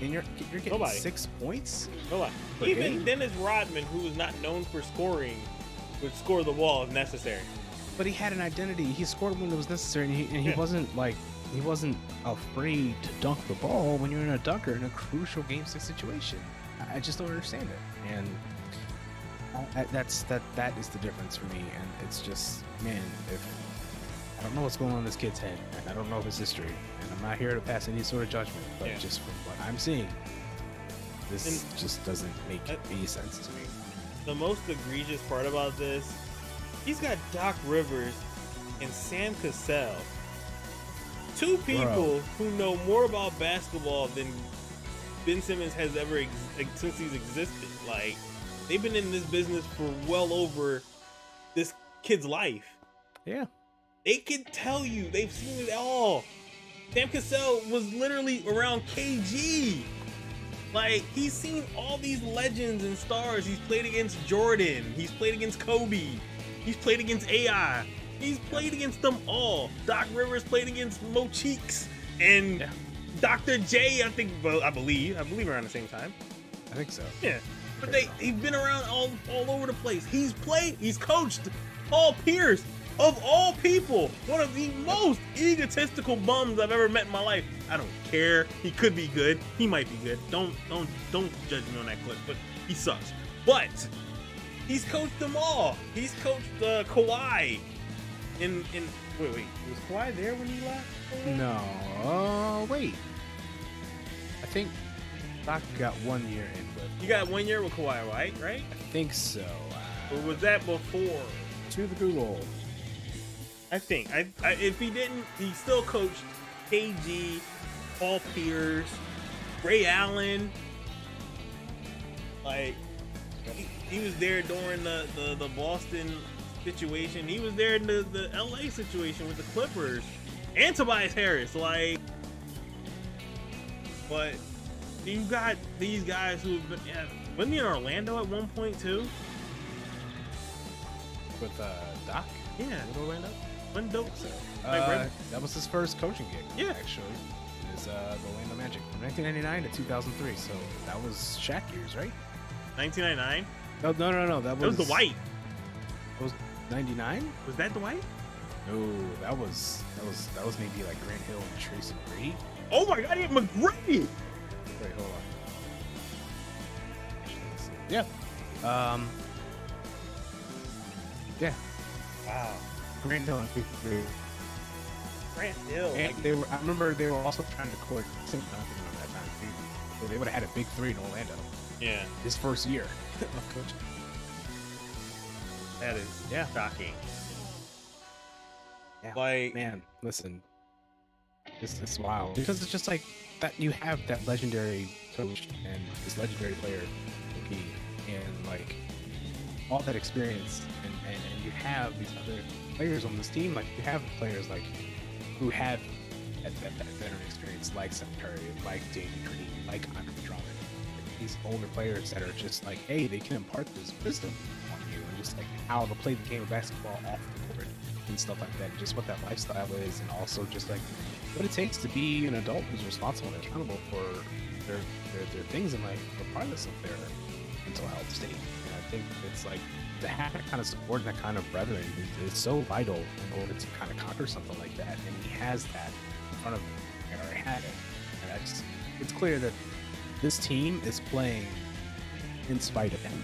And you're getting 6 points? Even game? Dennis Rodman, who was not known for scoring, would score the ball if necessary. But he had an identity. He scored when it was necessary, and he wasn't like, he wasn't afraid to dunk the ball when you're in a dunker in a crucial Game 6 situation. I just don't understand it, and that is the difference for me. And it's just, man, if I don't know what's going on in this kid's head, and I don't know his history, and I'm not here to pass any sort of judgment, but just from what I'm seeing, this just doesn't make any sense to me. The most egregious part about this, he's got Doc Rivers and Sam Cassell, two people who know more about basketball than Ben Simmons has ever since he's existed. Like, they've been in this business for well over this kid's life. Yeah. They can tell you. They've seen it all. Sam Cassell was literally around KG. Like, he's seen all these legends and stars. He's played against Jordan. He's played against Kobe. He's played against AI. He's played against them all. Doc Rivers played against Mo Cheeks and Dr. J, I believe around the same time. I think so. Yeah. But he's been around all over the place. He's coached Paul Pierce, of all people, one of the most egotistical bums I've ever met in my life. I don't care. He could be good. He might be good. Don't judge me on that clip, but he sucks. But he's coached them all. He's coached Kawhi. Wait, was Kawhi there when he left? No. Wait. I think Doc got 1 year in with. You got 1 year with Kawhi, right? I think so. Or was that before? To the Google. I think. If he didn't, he still coached KG, Paul Pierce, Ray Allen. Like, he was there during the Boston situation. He was there in the LA situation with the Clippers and Tobias Harris. Like, but you got these guys who have been, wasn't he in Orlando at one point too? With Doc? Yeah. With Orlando? When dope. So, that was his first coaching gig. Yeah, actually, is the Orlando Magic from 1999 to 2003. So that was Shaq years, right? 1999. No. That was Dwight. That was 99. Was that Dwight? No, that was maybe like Grant Hill and Tracy McGrady. Oh my God, he had McGrady. Wait, hold on. Yeah. Yeah. Wow. Grant Hill and Tracy McGrady. Grant Hill. And I remember they were also trying to court that time too. So they would have had a big three in Orlando. Yeah. His first year of coaching. That is shocking. Yeah, Like, man, listen, it's wild because it's just like that. You have that legendary coach and this legendary player, Loki, and like all that experience, and you have these other players on this team. Like you have players like who have that veteran experience, like Steph Curry, like Danny Green, like Andre Drummond. These older players that are just like, hey, they can impart this wisdom on you, and just like how to play the game of basketball off the court and stuff like that, and just what that lifestyle is, and also just like what it takes to be an adult who's responsible and accountable for their things in life, regardless of their mental health state. And I think it's like to have that kind of support and that kind of brethren is so vital in order to kind of conquer something like that. And he has that in front of him, or had it. And it's clear that this team is playing in spite of him.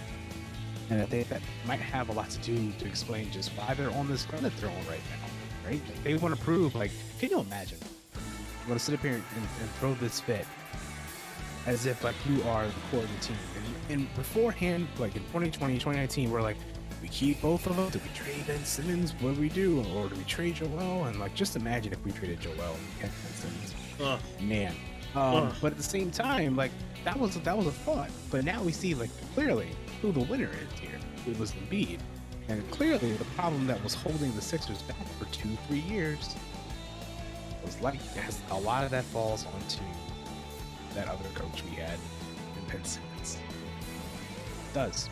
And I think that might have a lot to do to explain just why they're on this run that they're on right now, right? They want to prove, like, can you imagine? You want to sit up here and throw this fit as if, like, you are the core of the team. And beforehand, like, in 2020, 2019, we're like, we keep both of them? Do we trade Ben Simmons? What do we do? Or do we trade Joel? And, like, just imagine if we traded Joel and kept Ben Simmons. Man. But at the same time, like, that was a thought. But now we see, like, clearly who the winner is here. It was Embiid. And clearly the problem that was holding the Sixers back for 2-3 years was like, a lot of that falls onto that other coach we had in Ben Simmons. It does.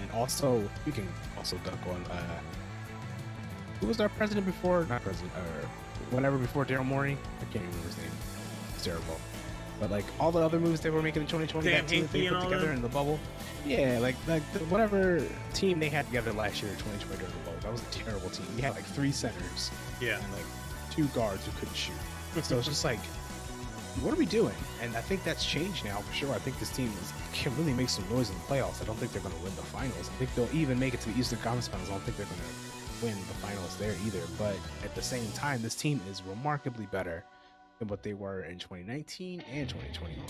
And also, we can also duck on, who was our president before? Not president, or whatever before Daryl Morey? I can't even remember his name. It's terrible. But like all the other moves they were making in 2020, that team they put together in the bubble. Yeah, like whatever team they had together last year in 2020 during the bubble, that was a terrible team. We had like 3 centers, and like 2 guards who couldn't shoot. So it's just like, what are we doing? And I think that's changed now for sure. I think this team can really make some noise in the playoffs. I don't think they're going to win the finals. I think they'll even make it to the Eastern Conference Finals. I don't think they're going to win the finals there either. But at the same time, this team is remarkably better than what they were in 2019 and 2021.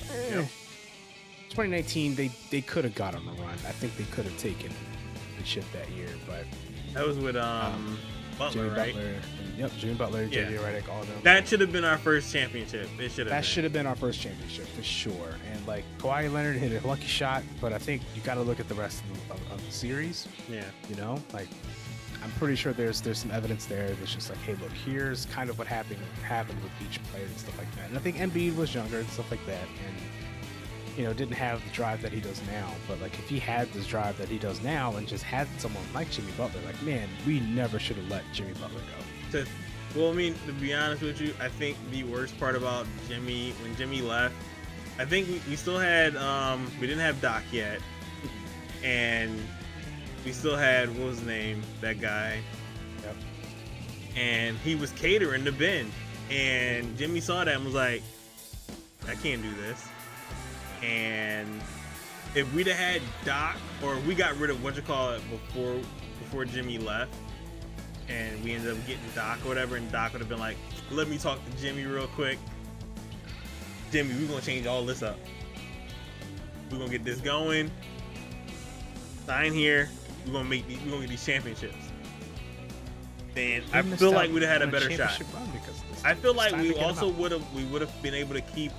2019, they could have got on a run. I think they could have taken the ship that year, but that was with Butler, Jimmy right? Butler, yep, Jimmy Butler, JJ Redick, all of them. That should have been our first championship. That should have been our first championship for sure. And like Kawhi Leonard hit a lucky shot, but I think you got to look at the rest of the series. Yeah, you know, like I'm pretty sure there's some evidence there that's just like, hey, look, here's kind of what happened with each player and stuff like that. And I think Embiid was younger and stuff like that, and you know, didn't have the drive that he does now. But like, if he had this drive that he does now and just had someone like Jimmy Butler, like, man, we never should have let Jimmy Butler go. Well, I mean, to be honest with you, I think the worst part about Jimmy, when Jimmy left, I think we still had we didn't have Doc yet, and we still had, what was his name, that guy. Yep. And he was catering to Ben, and Jimmy saw that and was like, I can't do this. And if we'd have had Doc, or if we got rid of before Jimmy left, and we ended up getting Doc or whatever, and Doc would have been like, let me talk to Jimmy real quick. Jimmy, we're gonna change all this up. We're gonna get this going. Sign here. We're gonna get these championships. Then I feel like we'd have had a better shot. I feel like we also would have been able to keep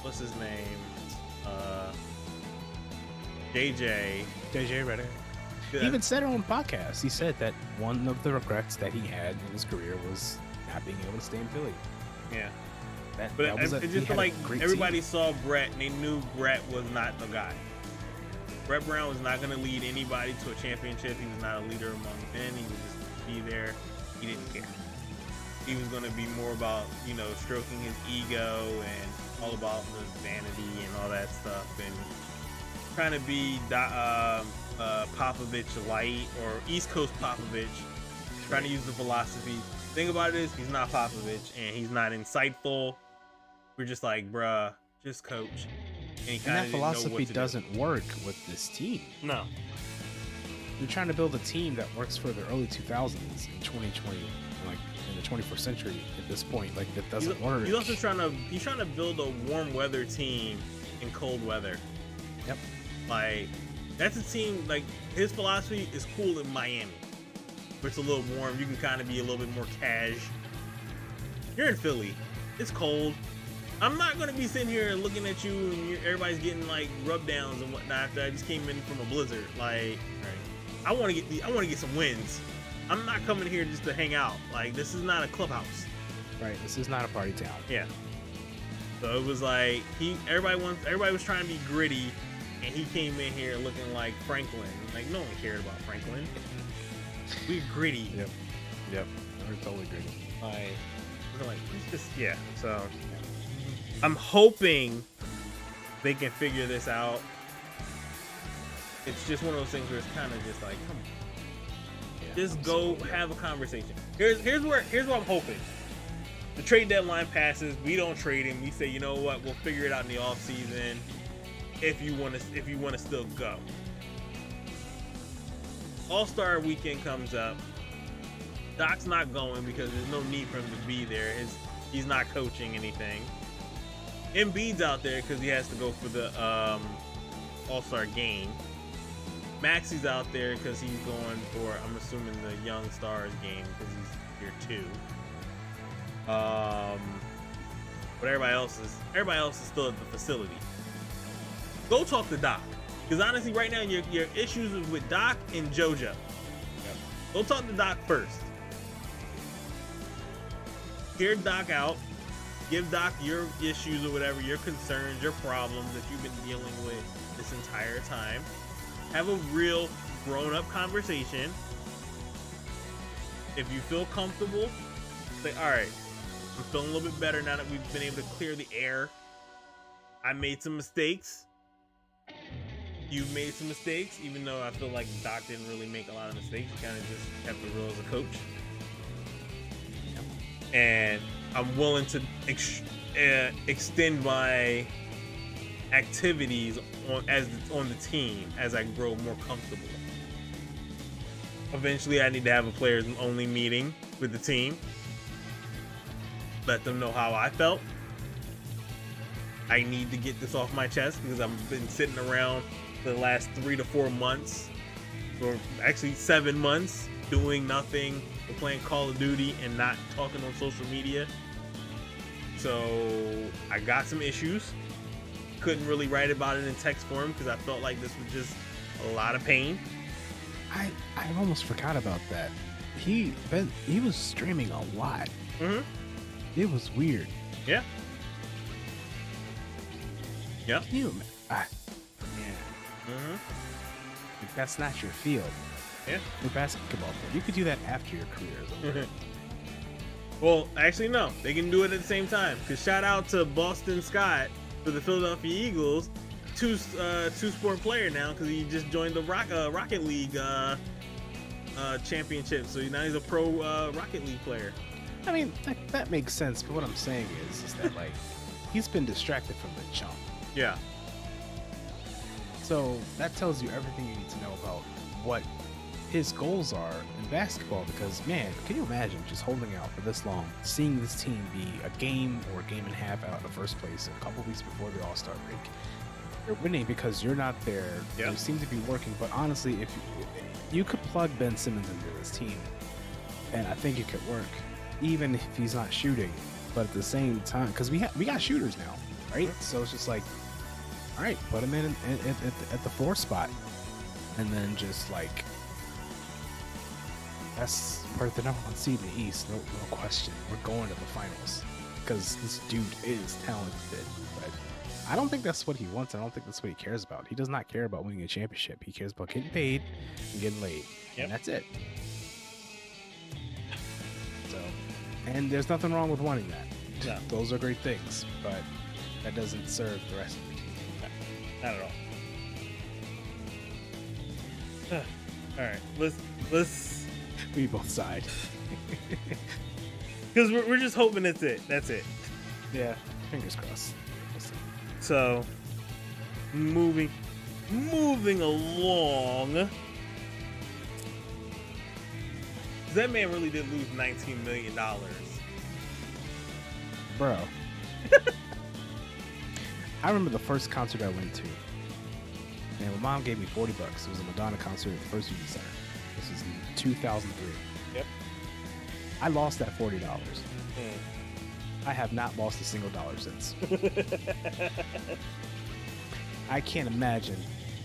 what's his name? JJ Redick. He even said it on podcast. He said that one of the regrets that he had in his career was not being able to stay in Philly. Yeah. It just felt like everybody saw Brett and they knew Brett was not the guy. Brett Brown was not going to lead anybody to a championship. He was not a leader among men. He would just be there. He didn't care. He was going to be more about, you know, stroking his ego and all about the vanity and all that stuff, and trying to be Popovich light, or East Coast Popovich, trying to use the philosophy. The thing about it is, he's not Popovich, and he's not insightful. We're just like, bruh, just coach. And that philosophy doesn't work with this team. No. You're trying to build a team that works for the early 2000s in 2020, like in the 21st century at this point. Like, that doesn't work. He's also trying to build a warm weather team in cold weather. Yep. Like, that's a team, like, his philosophy is cool in Miami. where it's a little warm. You can kind of be a little bit more cash. You're in Philly. It's cold. I'm not gonna be sitting here looking at you and everybody's getting like rub downs and whatnot after I just came in from a blizzard. Like, I want to get some wins. I'm not coming here just to hang out. Like, this is not a clubhouse. Right. This is not a party town. Yeah. So it was like everybody was trying to be gritty, and he came in here looking like Franklin. Like, no one cared about Franklin. We're gritty. Yep. We're totally gritty. Like, yeah. So I'm hoping they can figure this out. It's just one of those things where it's kind of just like, come on, just go have a conversation. Here's what I'm hoping. The trade deadline passes. We don't trade him. We say, you know what? We'll figure it out in the off season. If you want to still go. All-Star weekend comes up. Doc's not going because there's no need for him to be there. He's not coaching anything. Embiid's out there because he has to go for the All-Star game. Maxi's out there because he's going for, I'm assuming, the Young Stars game because he's here too. But everybody else is still at the facility. Go talk to Doc, because honestly, right now your issues is with Doc and JoJo. Yep. Go talk to Doc first. Hear Doc out. Give Doc your issues or whatever, your concerns, your problems that you've been dealing with this entire time. Have a real grown-up conversation. If you feel comfortable, say, all right, I'm feeling a little bit better now that we've been able to clear the air. I made some mistakes. You've made some mistakes, even though I feel like Doc didn't really make a lot of mistakes. He kind of just kept it real as a coach. And I'm willing to extend my activities on the team as I grow more comfortable. Eventually, I need to have a players only meeting with the team. Let them know how I felt. I need to get this off my chest because I've been sitting around for the last 3 to 4 months, or actually 7 months, doing nothing, or playing Call of Duty and not talking on social media. So I got some issues. Couldn't really write about it in text form because I felt like this was just a lot of pain. I almost forgot about that. He was streaming a lot. Mm-hmm. It was weird. Yeah. Yeah. Can you man. Mm-hmm. If that's not your field. Yeah. Your basketball field. You could do that after your career is over. Well, actually, no. They can do it at the same time. Because shout out to Boston Scott for the Philadelphia Eagles. Two-sport player now because he just joined the Rocket League championship. So now he's a pro Rocket League player. I mean, that makes sense. But what I'm saying is that, like, he's been distracted from the jump. Yeah. So that tells you everything you need to know about what his goals are in basketball. Because, man, can you imagine just holding out for this long, seeing this team be a game or a game and a half out in the first place a couple weeks before the All-Star break? You're winning because you're not there. Yep. You seem to be working. But honestly, if you could plug Ben Simmons into this team, and I think it could work, even if he's not shooting. But at the same time, because we got shooters now, right? Mm-hmm. So it's just like, all right, put him in at the 4 spot, and then just like, that's worth the number 1 seed in the East, no question. We're going to the finals because this dude is talented. But I don't think that's what he wants. I don't think that's what he cares about. He does not care about winning a championship. He cares about getting paid and getting laid, and that's it. So, and there's nothing wrong with wanting that. No. Those are great things, but that doesn't serve the rest of the team. Not at all. All right, let's we both side because we're just hoping that's it. That's it. Yeah, fingers crossed. We'll see. So moving along. That man really did lose $19 million. Bro. I remember the first concert I went to. And my mom gave me $40. It was a Madonna concert at the First Union Center. This is 2003. Yep. I lost that $40. Mm. I have not lost a single dollar since. I can't imagine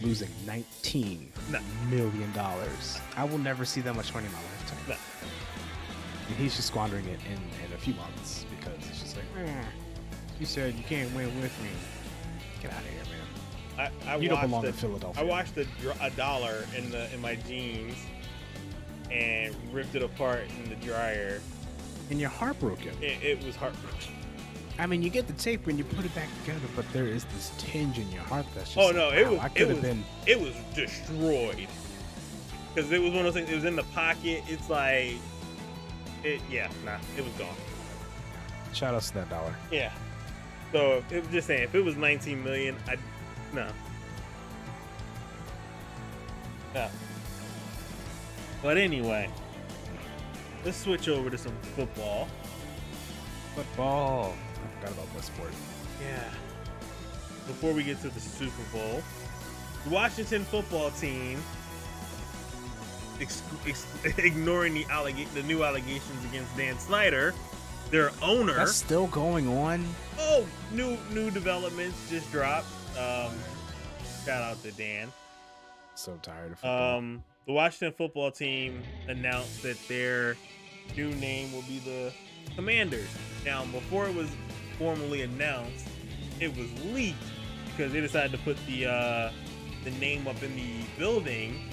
losing $19 million. I will never see that much money in my lifetime. No. And he's just squandering it in a few months because it's just like, you said you can't win with me. Get out of here, man. You don't belong in Philadelphia. I washed a dollar in my jeans and ripped it apart in the dryer. And you're heartbroken. It was heartbroken. I mean, you get the tape when you put it back together, but there is this tinge in your heart that's just. Oh no, like, it was destroyed because it was one of those things. It was in the pocket. It's like, it was gone. Shout out to that dollar. Yeah. So it was just saying, if it was 19 million, no. But anyway, let's switch over to some football. Football. I forgot about that sport. Yeah. Before we get to the Super Bowl, the Washington football team, ignoring the new allegations against Dan Snyder, their owner. That's still going on. Oh, new developments just dropped. Shout out to Dan. So tired of football. The Washington football team announced that their new name will be the Commanders. Now, before it was formally announced, it was leaked because they decided to put the name up in the building,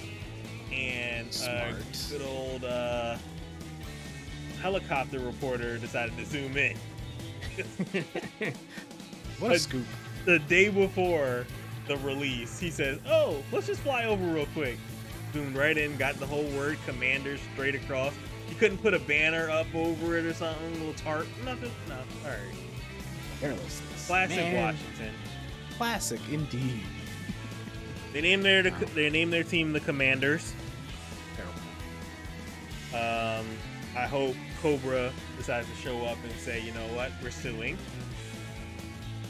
and good old helicopter reporter decided to zoom in. What a scoop. The day before the release, he says, "Oh, let's just fly over real quick." Zoomed right in, got the whole word Commanders straight across. You couldn't put a banner up over it or something, a little tarp, nothing. No, all right. Carelessness. Classic Man. Washington. Classic indeed. They named their team the Commanders. Terrible. I hope Cobra decides to show up and say, you know what, we're suing.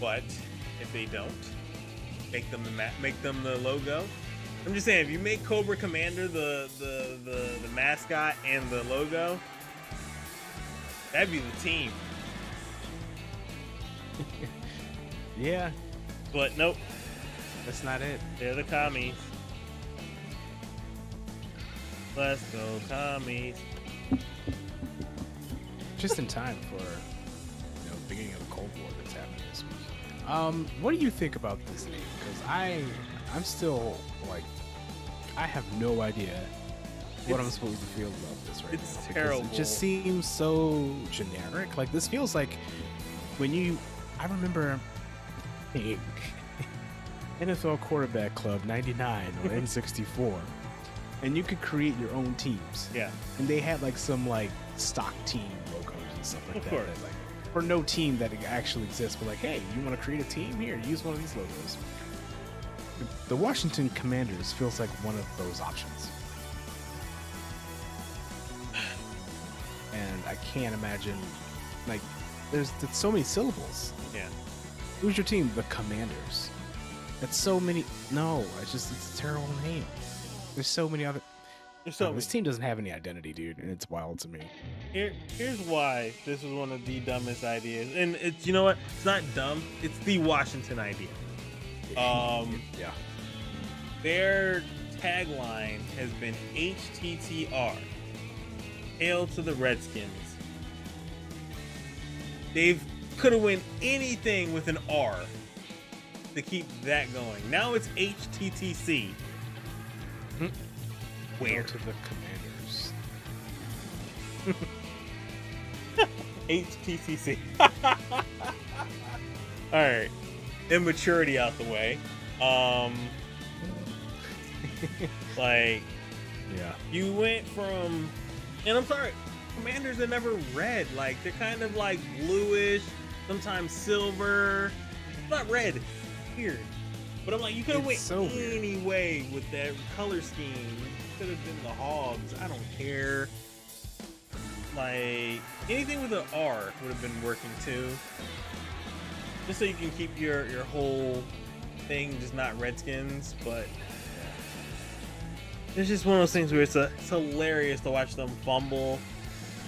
But if they don't, make them the logo. I'm just saying, if you make Cobra Commander the mascot and the logo, that'd be the team. Yeah. But nope. That's not it. They're the commies. Let's go, commies. Just in time for the beginning of the Cold War that's happening this week. What do you think about this name? Because I'm still like, I have no idea what I'm supposed to feel about this right now. It's terrible. It just seems so generic. Like, this feels like I remember playing NFL Quarterback Club 99 on N64, and you could create your own teams. Yeah. And they had like some like stock team logos and stuff like of that. Course. That, like, for no team that actually exists, but like, hey, you want to create a team? Here, use one of these logos. The Washington Commanders feels like one of those options. And I can't imagine, like, there's so many syllables. Yeah. Who's your team? The Commanders. That's so many. No, it's a terrible name. There's so many other. This team doesn't have any identity, dude, and it's wild to me. Here's why this was one of the dumbest ideas, and it's, you know what? It's not dumb. It's the Washington idea. Yeah. Their tagline has been HTTR. Hail to the Redskins. They've could have went anything with an R to keep that going. Now it's HTTC. Where to the Commanders? HTCC. All right, immaturity out the way. Like, yeah, you went from, and I'm sorry, Commanders are never red. Like, they're kind of like bluish, sometimes silver. It's not red. It's weird. But I'm like, you could have went so any way with that color scheme. You could have been the Hogs. I don't care. Like, anything with an R would have been working too. Just so you can keep your whole thing just not Redskins, but It's just one of those things where it's hilarious to watch them fumble,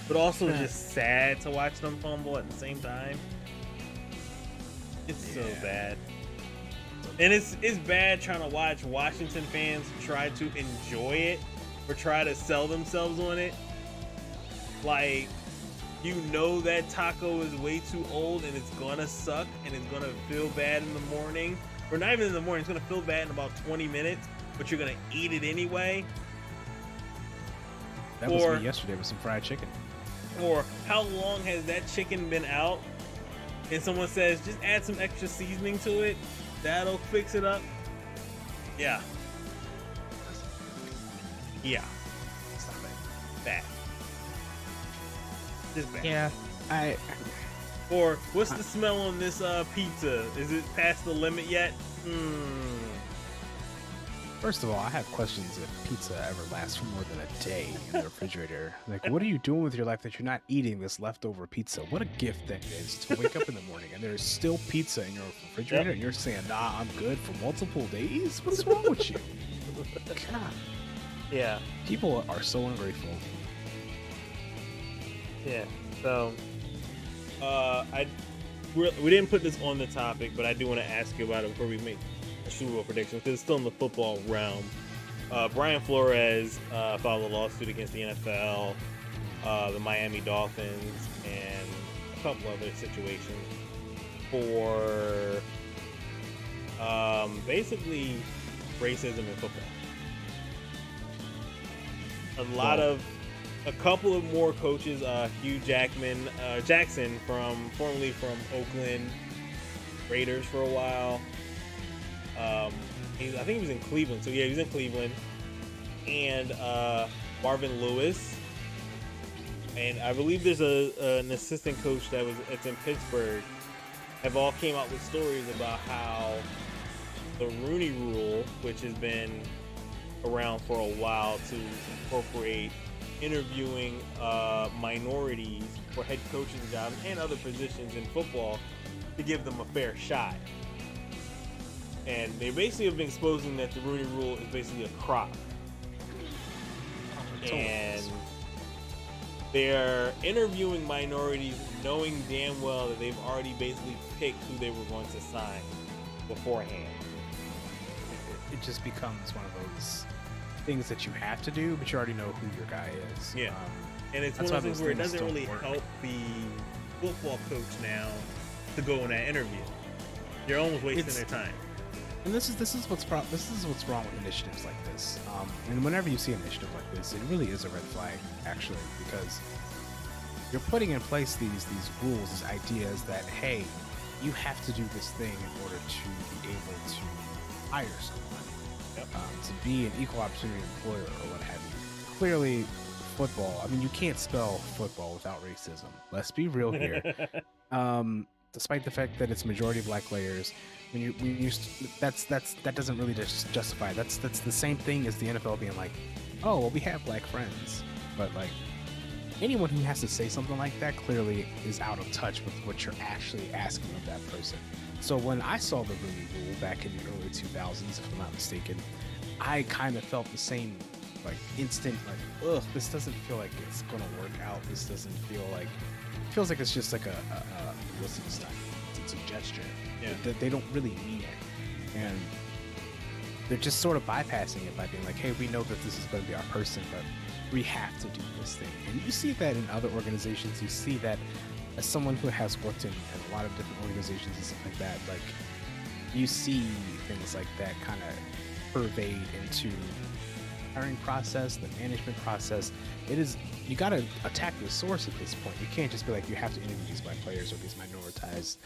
but also just sad to watch them fumble at the same time. It's so bad. And it's bad trying to watch Washington fans try to enjoy it or try to sell themselves on it. Like, you know that taco is way too old and it's gonna suck and it's gonna feel bad in the morning. Or not even in the morning, it's gonna feel bad in about 20 minutes, but you're gonna eat it anyway. That was me yesterday with some fried chicken. Or how long has that chicken been out? And someone says, just add some extra seasoning to it. That'll fix it up. Yeah. Yeah. Stop it. Bad. Just bad. Yeah. Or what's the smell on this pizza? Is it past the limit yet? First of all, I have questions if pizza ever lasts for more than a day in the refrigerator. Like, what are you doing with your life that you're not eating this leftover pizza? What a gift that is to wake up in the morning and there's still pizza in your refrigerator and you're saying, nah, I'm good for multiple days? What's wrong with you? God. Yeah. People are so ungrateful. Yeah. So, we didn't put this on the topic, but I do want to ask you about it before we make a Super Bowl prediction, because it's still in the football realm. Brian Flores filed a lawsuit against the NFL, the Miami Dolphins, and a couple other situations for basically racism in football. A couple of more coaches, Hugh Jackson formerly from Oakland Raiders for a while. I think he was in Cleveland. So yeah, he was in Cleveland. And Marvin Lewis. And I believe there's an assistant coach that's in Pittsburgh. Have all came out with stories about how the Rooney Rule, which has been around for a while to incorporate interviewing minorities for head coaching jobs and other positions in football to give them a fair shot. And they basically have been exposing that the Rooney Rule is basically a crop. And they're interviewing minorities knowing damn well that they've already basically picked who they were going to sign beforehand. It just becomes one of those things that you have to do, but you already know who your guy is. Yeah. And it's one of those things where it doesn't really help the football coach now to go in that interview. You're almost wasting their time. And this is what's wrong with initiatives like this. And whenever you see an initiative like this, it really is a red flag, actually, because you're putting in place these rules, these ideas that, hey, you have to do this thing in order to be able to hire someone, to be an equal opportunity employer or what have you. Clearly, football. I mean, you can't spell football without racism. Let's be real here. Despite the fact that it's majority black players, that doesn't really just justify. That's the same thing as the NFL being like, oh, well, we have black friends, but like anyone who has to say something like that clearly is out of touch with what you're actually asking of that person. So when I saw the Rooney Rule back in the early 2000s, if I'm not mistaken, I kind of felt the same like instant like, ugh, this doesn't feel like it's gonna work out. This doesn't feel like. Feels like it's just like a publicity stunt. It's a gesture. Yeah. They don't really mean it, and they're just sort of bypassing it by being like, "Hey, we know that this is going to be our person, but we have to do this thing." And you see that in other organizations. You see that as someone who has worked in a lot of different organizations and stuff like that. Like, you see things like that kind of pervade into hiring process, the management process. It is, you got to attack the source at this point. You can't just be like, you have to interview these black players or these minoritized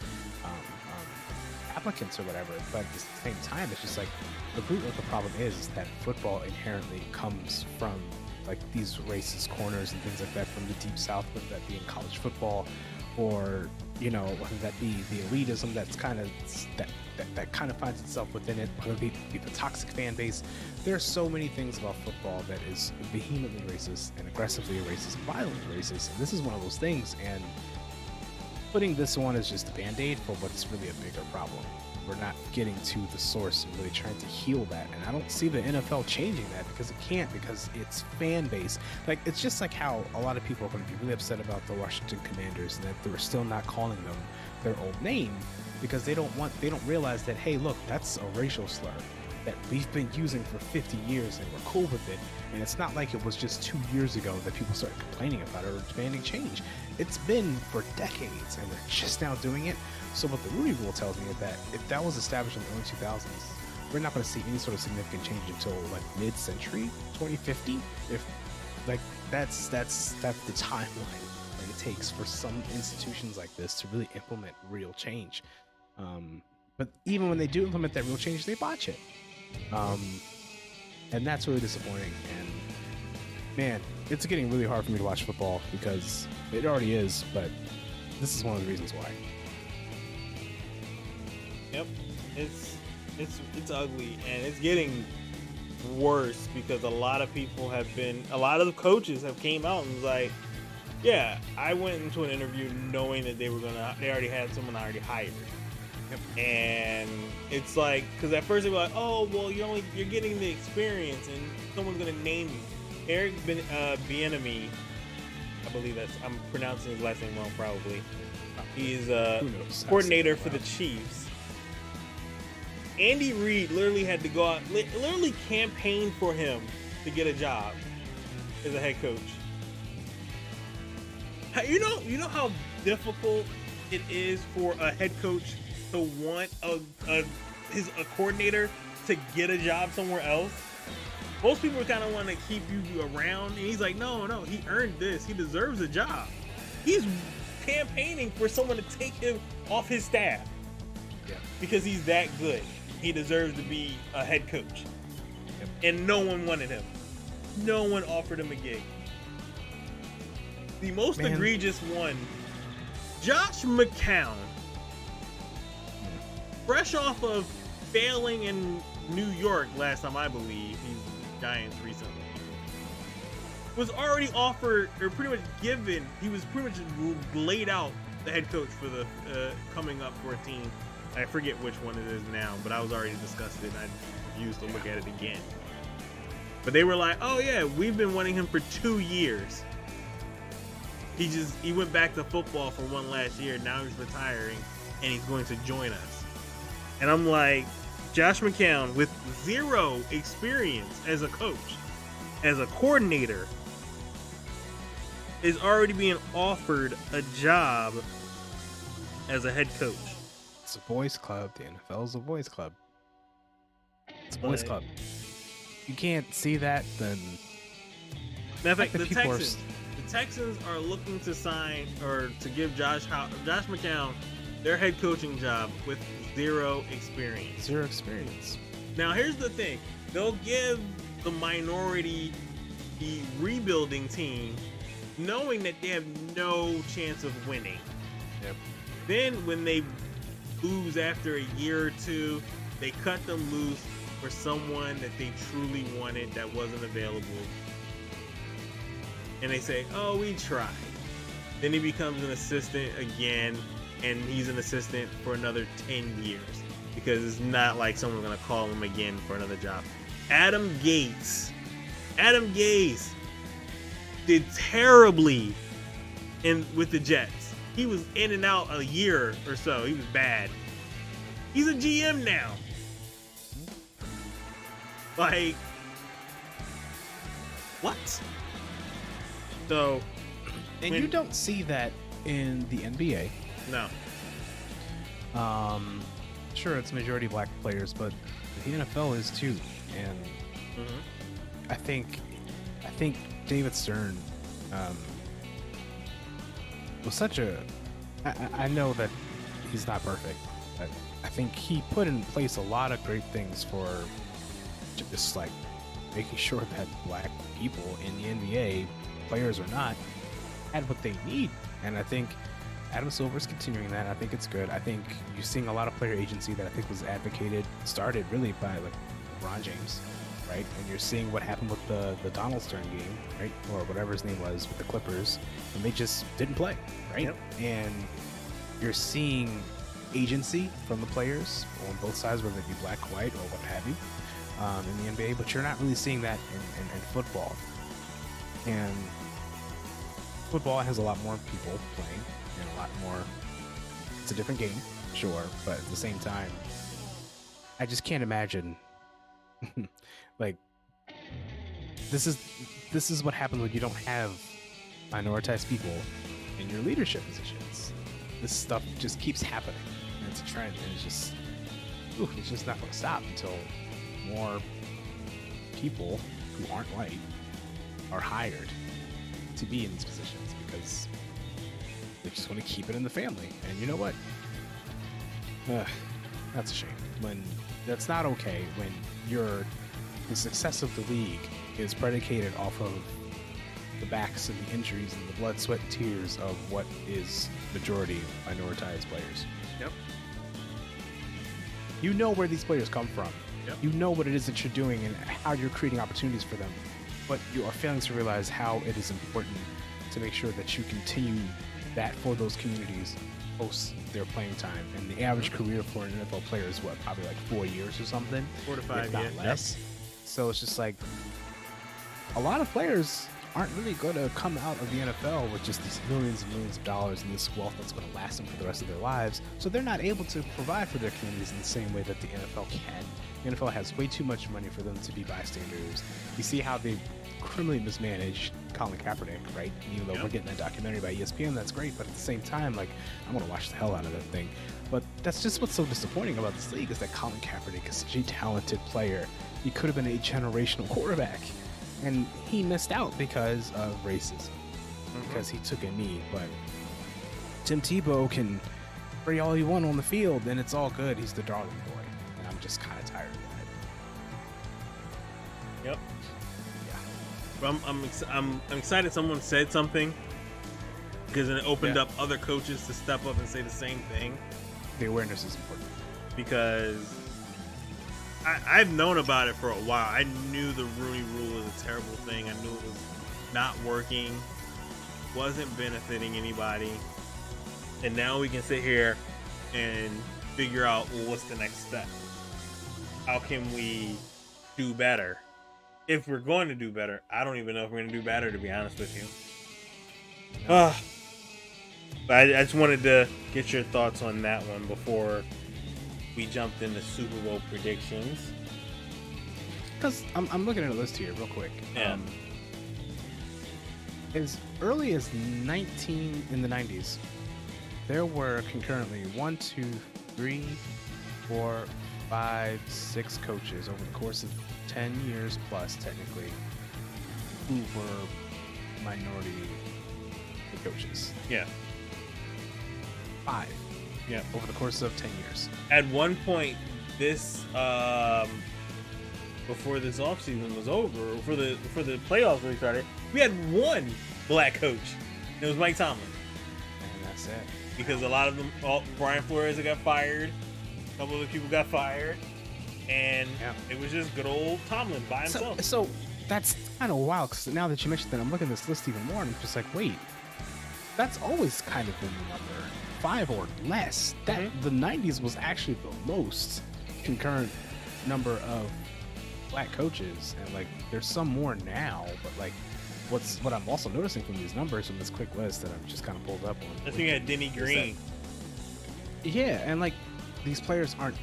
applicants or whatever. But at the same time, it's just like the root of the problem is that football inherently comes from like these racist corners and things like that from the deep south, whether that be in college football or, you know, whether that be the elitism that's kind of that kind of finds itself within it, whether it be the toxic fan base. There are so many things about football that is vehemently racist and aggressively racist and violently racist, and this is one of those things, and putting this on is just a band-aid for what's really a bigger problem. we're not getting to the source and really trying to heal that. And I don't see the NFL changing that, because it can't, because it's fan base. Like, it's just like how a lot of people are going to be really upset about the Washington Commanders and that they're still not calling them their old name, because they don't realize that, hey, look, that's a racial slur that we've been using for 50 years and we're cool with it. And it's not like it was just 2 years ago that people started complaining about it or demanding change. It's been for decades, and they're just now doing it. So what the Rooney Rule tells me is that if that was established in the early 2000s, we're not going to see any sort of significant change until like mid-century, 2050. If like that's the timeline that it takes for some institutions like this to really implement real change. But even when they do implement that real change, they botch it. And that's really disappointing. And man, it's getting really hard for me to watch football, because it already is, but this is one of the reasons why. Yep, it's ugly, and it's getting worse because a lot of the coaches have came out and was like, yeah, I went into an interview knowing that they already had someone already hired. Yep. And it's like, because at first they were like, oh, well, you're getting the experience and someone's gonna name you. Eric Bieniemy, I believe I'm pronouncing his last name wrong probably. He's coordinator for the Chiefs. Andy Reid literally had to go out, literally campaign for him to get a job as a head coach. You know how difficult it is for a head coach to want a coordinator to get a job somewhere else. Most people kind of want to keep you around, and he's like, no, he earned this. He deserves a job. He's campaigning for someone to take him off his staff. Yeah. Because he's that good. He deserves to be a head coach. Yep. And no one wanted him. No one offered him a gig. The most egregious one, Josh McCown, fresh off of failing in New York last time, I believe, he's Giants recently, was already offered, or pretty much given, he was pretty much laid out the head coach for the coming up for a team. I forget which one it is now, but I was already disgusted, and I refused to look at it again. But they were like, oh yeah, we've been wanting him for 2 years. He went back to football for one last year, now he's retiring, and he's going to join us. And I'm like, Josh McCown, with zero experience as a coach, as a coordinator, is already being offered a job as a head coach. It's a boys club. The NFL is a boys club. It's a boys club. You can't see that, then... Matter of fact, the Texans are looking to sign, or to give Josh McCown their head coaching job with zero experience. Zero experience. Now, here's the thing. They'll give the minority, the rebuilding team, knowing that they have no chance of winning. Yep. Then when they lose after a year or two, they cut them loose for someone that they truly wanted that wasn't available. And they say, oh, we tried. Then he becomes an assistant again, and he's an assistant for another 10 years. Because it's not like someone's going to call him again for another job. Adam Gase did terribly with the Jets. He was in and out a year or so. He was bad. He's a GM now. Like, what? So, and you don't see that in the NBA. No. Sure, it's majority black players, but the NFL is too. And I think David Stern was such a... I know that he's not perfect, but I think he put in place a lot of great things for just like making sure that black people in the NBA, players or not, had what they need. And I think Adam Silver's continuing that. I think it's good. I think you're seeing a lot of player agency that I think was started really by like LeBron James, right? And you're seeing what happened with the Donald Stern game, right? Or whatever his name was with the Clippers, and they just didn't play, right? Yep. And you're seeing agency from the players on both sides, whether it be black, white, or what have you, in the NBA. But you're not really seeing that in football. And football has a lot more people playing, and a lot more. It's a different game, sure, but at the same time, I just can't imagine. Like, this is what happens when you don't have minoritized people in your leadership positions. This stuff just keeps happening, and it's a trend, and it's just not going to stop until more people who aren't white are hired to be in these positions, because they just want to keep it in the family. And you know what? That's a shame. When that's not okay. When the success of the league is predicated off of the backs and the injuries and the blood, sweat, and tears of what is majority minoritized players. Yep. You know where these players come from. Yep. You know what it is that you're doing and how you're creating opportunities for them. But you are failing to realize how it is important to make sure that you continue that for those communities post their playing time. And the average career for an NFL player is what, probably like 4 years or something? 4 to 5 if not years. less. Yep. So it's just like a lot of players aren't really going to come out of the NFL with just these millions and millions of dollars and this wealth that's going to last them for the rest of their lives. So they're not able to provide for their communities in the same way that the NFL can. The NFL has way too much money for them to be bystanders. You see how they criminally mismanaged Colin Kaepernick, right? Even though we're getting that documentary by ESPN, that's great. But at the same time, like, I'm going to watch the hell out of that thing. But that's just what's so disappointing about this league, is that Colin Kaepernick is such a talented player. He could have been a generational quarterback. And he missed out because of racism, because he took a knee. But Tim Tebow can spray all he want on the field, and it's all good. He's the darling boy, and I'm just kind of tired of that. Yep. Yeah. I'm excited someone said something, because it opened up other coaches to step up and say the same thing. The awareness is important. Because I've known about it for a while. I knew the Rooney Rule was a terrible thing. I knew it was not working, wasn't benefiting anybody. And now we can sit here and figure out, well, what's the next step? How can we do better? If we're going to do better, I don't even know if we're going to do better, to be honest with you. But I just wanted to get your thoughts on that one before we jumped into Super Bowl predictions. Because I'm looking at a list here real quick. Yeah. As early as in the 90s, there were concurrently 1, 2, 3, 4, 5, 6 coaches over the course of 10 years plus, technically, who were minority coaches. Yeah. 5. Yeah. Over the course of 10 years. At one point, this before this offseason was over, before the playoffs really started, we had one black coach. It was Mike Tomlin. And that's it. Because a lot of them, Brian Flores got fired, a couple of people got fired, and it was just good old Tomlin by himself. So that's kind of wild, because now that you mentioned that, I'm looking at this list even more, and I'm just like, wait, that's always kind of been the number. 5 or less. That the 90s was actually the most concurrent number of black coaches, and like there's some more now, but like what I'm also noticing from these numbers from this quick list that I've just kind of pulled up on. I think you had Denny Green. Yeah, and like these players aren't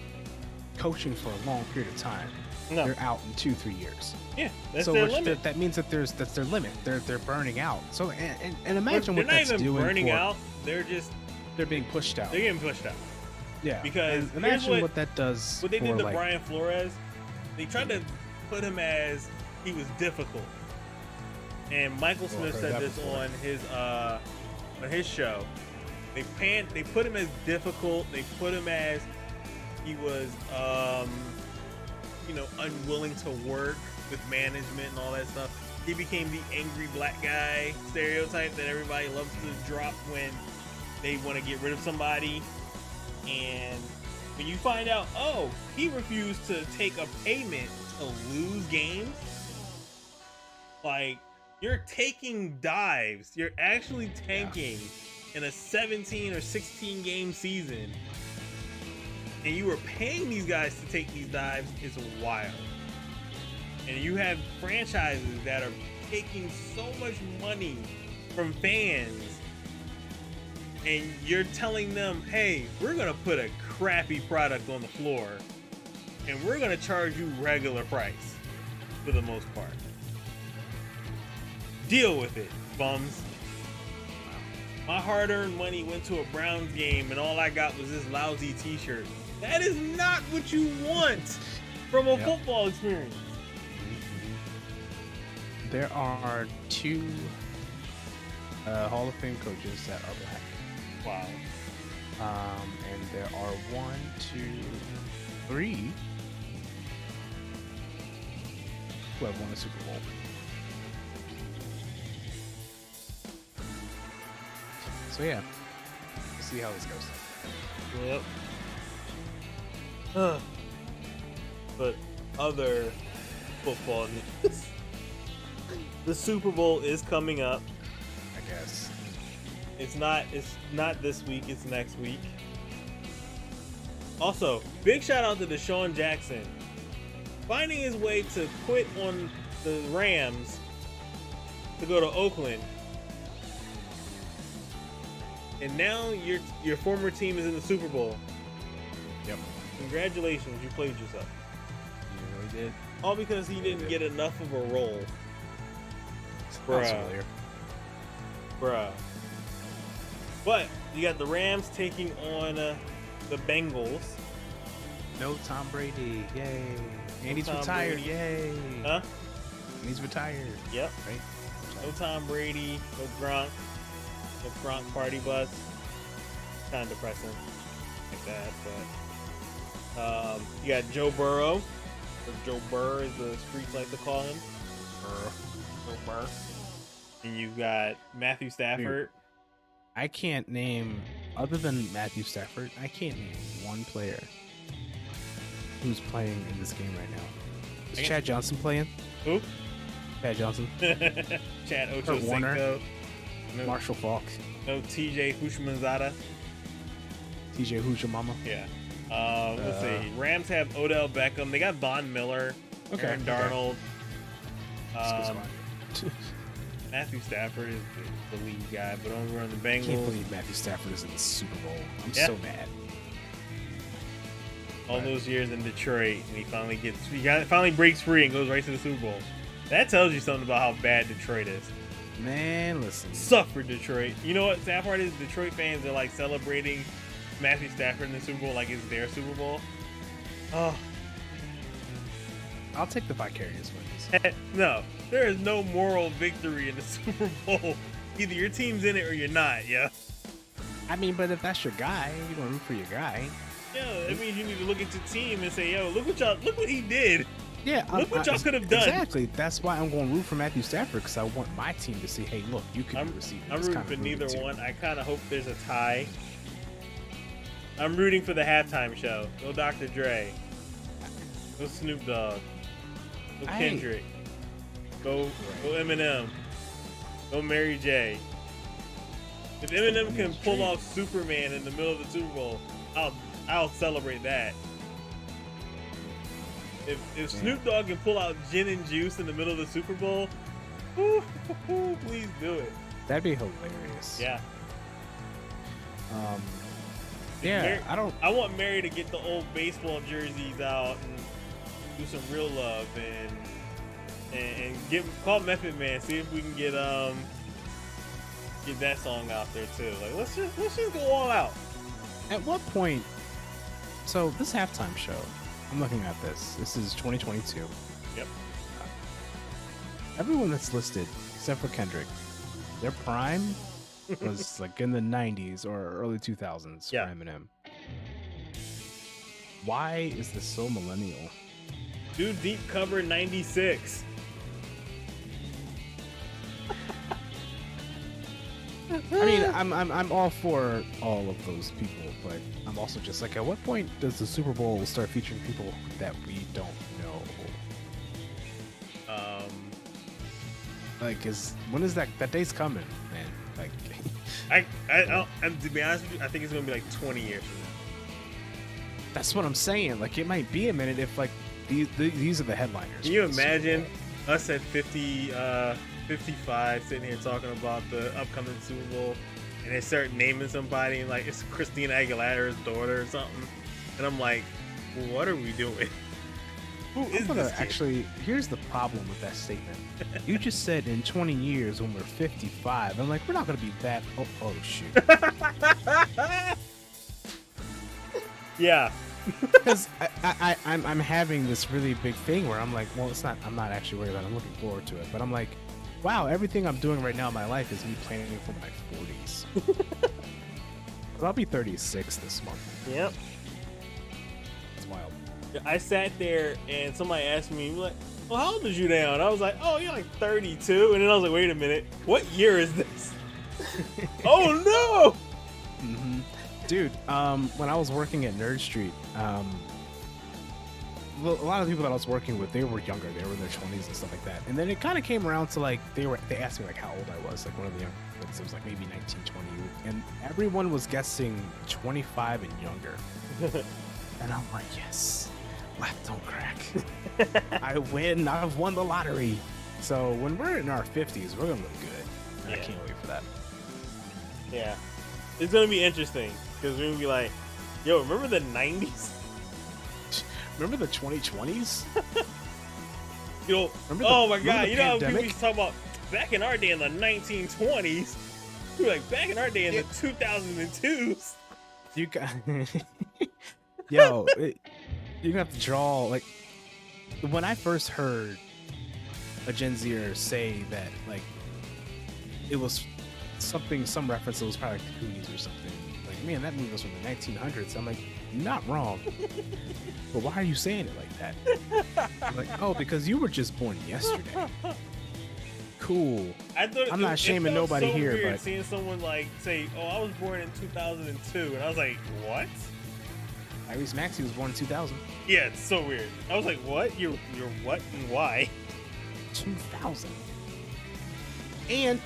coaching for a long period of time. No. They're out in 2-3 years. Yeah, that's their limit. That means that that's their limit. They're burning out. So and imagine what that's doing. They're not even burning out. They're being pushed out. They're getting pushed out. Yeah. Because imagine what that does. What they did to like, Brian Flores, they tried to put him as he was difficult. And Michael Smith said this on his show. They put him as difficult. They put him as he was unwilling to work with management and all that stuff. He became the angry black guy stereotype that everybody loves to drop when they want to get rid of somebody. And when you find out, he refused to take a payment to lose games, like, you're taking dives, you're actually tanking in a 17 or 16 game season and you were paying these guys to take these dives is wild. And you have franchises that are taking so much money from fans, and you're telling them, hey, we're gonna put a crappy product on the floor and we're gonna charge you regular price for the most part. Deal with it, bums. My hard-earned money went to a Browns game and all I got was this lousy t-shirt. That is not what you want from a football experience. There are 2 Hall of Fame coaches that are black. Wow. And there are 1, 2, 3 who have won a Super Bowl. So yeah, we'll see how this goes. Yep. But other football news. The Super Bowl is coming up. I guess. It's not this week, it's next week. Also, big shout out to Deshaun Jackson. Finding his way to quit on the Rams to go to Oakland. And now your former team is in the Super Bowl. Yep. Congratulations, you played yourself. You really did. All because he didn't get enough of a role. Bruh. But you got the Rams taking on the Bengals. No Tom Brady, yay! And he's Tom retired, Brady. yay! Huh? And he's retired. Yep. Right. No Tom Brady, no Gronk party bus. Kind of depressing like that, but you got Joe Burrow, or Joe Burr as the streets like to call him. Joe Burr. And you got Matthew Stafford. Dude, I can't name, other than Matthew Stafford, I can't name one player who's playing in this game right now. Is Chad Johnson playing? Who? Chad Johnson. Chad Kurt Warner. Ochocinco. No, Marshall Falk. no TJ Houshmandzadeh. TJ Houshmama. Yeah. Let's see. Rams have Odell Beckham. They got Von Miller. Okay. Aaron Darnold. Okay. Matthew Stafford is the lead guy, but over on the I can't Bengals, believe Matthew Stafford is in the Super Bowl. I'm Yeah. so mad. all those years in Detroit, and he finally breaks free and goes right to the Super Bowl. That tells you something about how bad Detroit is. Man, listen. Suffer Detroit. You know what? Sad part is Detroit fans are like celebrating Matthew Stafford in the Super Bowl like it's their Super Bowl. Oh, I'll take the vicarious witness. no. There is no moral victory in the Super Bowl. Either your team's in it or you're not, yeah. I mean, but if that's your guy, you're gonna root for your guy. Yeah, that means you need to look at your team and say, yo, look what he did. Yeah, look what y'all could have done. Exactly. That's why I'm going to root for Matthew Stafford, because I want my team to see, hey, look, you can receive. I'm rooting for neither one. I kind of hope there's a tie. I'm rooting for the halftime show. Go Dr. Dre. Go Snoop Dogg. Go Kendrick. Go Eminem. Go Mary J. If Eminem can pull off Superman in the middle of the Super Bowl, I'll celebrate that. If Snoop Dogg can pull out gin and juice in the middle of the Super Bowl, please do it. That'd be hilarious. Yeah. Yeah, I want Mary to get the old baseball jerseys out and do some real love and call Method Man, see if we can get that song out there too. Like let's just go all out. At what point? So this halftime show, I'm looking at this. This is 2022. Yep. Everyone that's listed, except for Kendrick, their prime was like in the 90s or early 2000s for Eminem. Why is this so millennial? Dude, deep cover 96. I mean, I'm all for all of those people, but I'm also just like, at what point does the Super Bowl start featuring people that we don't know? Like, when is that day's coming, man? Like, and to be honest with you, I think it's gonna be like 20 years from That's what I'm saying. Like, it might be a minute if like these are the headliners. Can you imagine us at 55 sitting here talking about the upcoming Super Bowl, and they start naming somebody and like it's Christina Aguilera's daughter or something, and I'm like, what are we doing? Who is this kid? Actually, here's the problem with that statement. You just said in 20 years when we're 55. I'm like, we're not gonna be that. Oh shoot. Yeah. Because I'm having this really big thing where I'm like, well, it's not. I'm not actually worried about it. I'm looking forward to it. But I'm like, wow, everything I'm doing right now in my life is me planning for my 40s. I'll be 36 this month. Yep. It's wild. I sat there and somebody asked me, like, well, how old is you now? And I was like, oh, you're like 32. And then I was like, wait a minute, what year is this? Oh no! Mm-hmm. Dude, when I was working at Nerd Street, a lot of the people that I was working with, they were younger. They were in their 20s and stuff like that. And then it kind of came around to like, they asked me like how old I was, like one of the young kids. It was like maybe 19, 20. And everyone was guessing 25 and younger. And I'm like, yes, laugh don't crack. I win. I've won the lottery. So when we're in our 50s, we're going to look good. And I can't wait for that. Yeah. It's going to be interesting. Because we're going to be like, yo, remember the 90s? Remember the 2020s? Yo, oh my God. You know how people used to talk about back in our day in the 1920s? We were like, back in our day in the 2002s. You got... Yo, you're going to have to draw, like... When I first heard a Gen Zer say that, like, it was something, some reference that was probably like the Goonies or something. Like, man, that movie was from the 1900s. I'm like, you're not wrong. But why are you saying it like that? I'm like, oh, because you were just born yesterday. Cool. I'm not shaming nobody here, weird but seeing someone like say, "Oh, I was born in 2002," and I was like, "What?" Tyrese Maxey was born in 2000. Yeah, it's so weird. I was like, "What? You're what and why?" 2000. And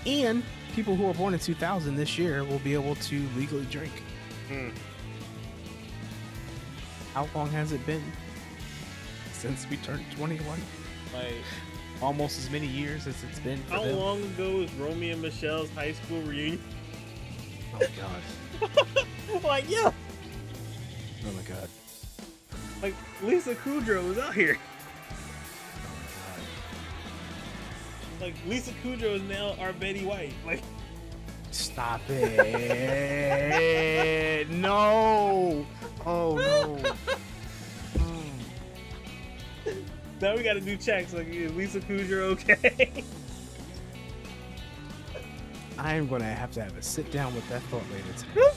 people who are born in 2000 this year will be able to legally drink. How long has it been since we turned 21? Like almost as many years as it's been for how them. long ago was Romeo and Michelle's high school reunion? Oh god. Like, yeah. Oh my god. Like Lisa Kudrow was out here. Like Lisa Kudrow is now our Betty White. Like, stop it! No! Oh no! Now we gotta do checks. Like, is Lisa Kudrow okay? I am gonna have to have a sit down with that thought later tonight.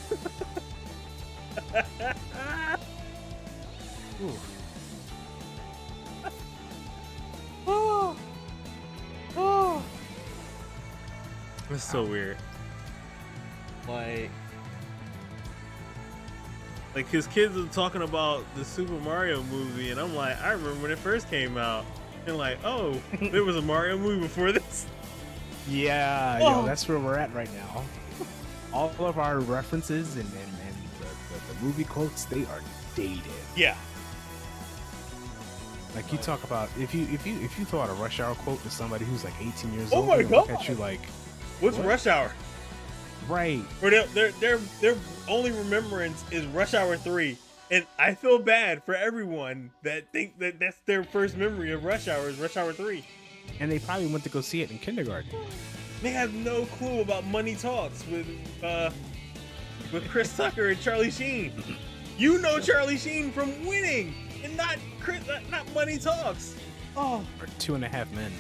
Oh. That's so weird. Like his kids are talking about the Super Mario movie, and I'm like, I remember when it first came out, and like, oh, there was a Mario movie before this. Yeah, yo, that's where we're at right now. All of our references and the movie quotes, they are dated. Yeah. Like you talk about if you throw out a Rush Hour quote to somebody who's like 18 years old, my God, look at you like, what's Rush Hour? Right. Or their only remembrance is Rush Hour 3, and I feel bad for everyone that think that that's their first memory of Rush Hour is Rush Hour 3. And they probably went to go see it in kindergarten. They have no clue about Money Talks with Chris Tucker and Charlie Sheen. You know Charlie Sheen from Winning, and not Money Talks. Oh, or 2.5 Men.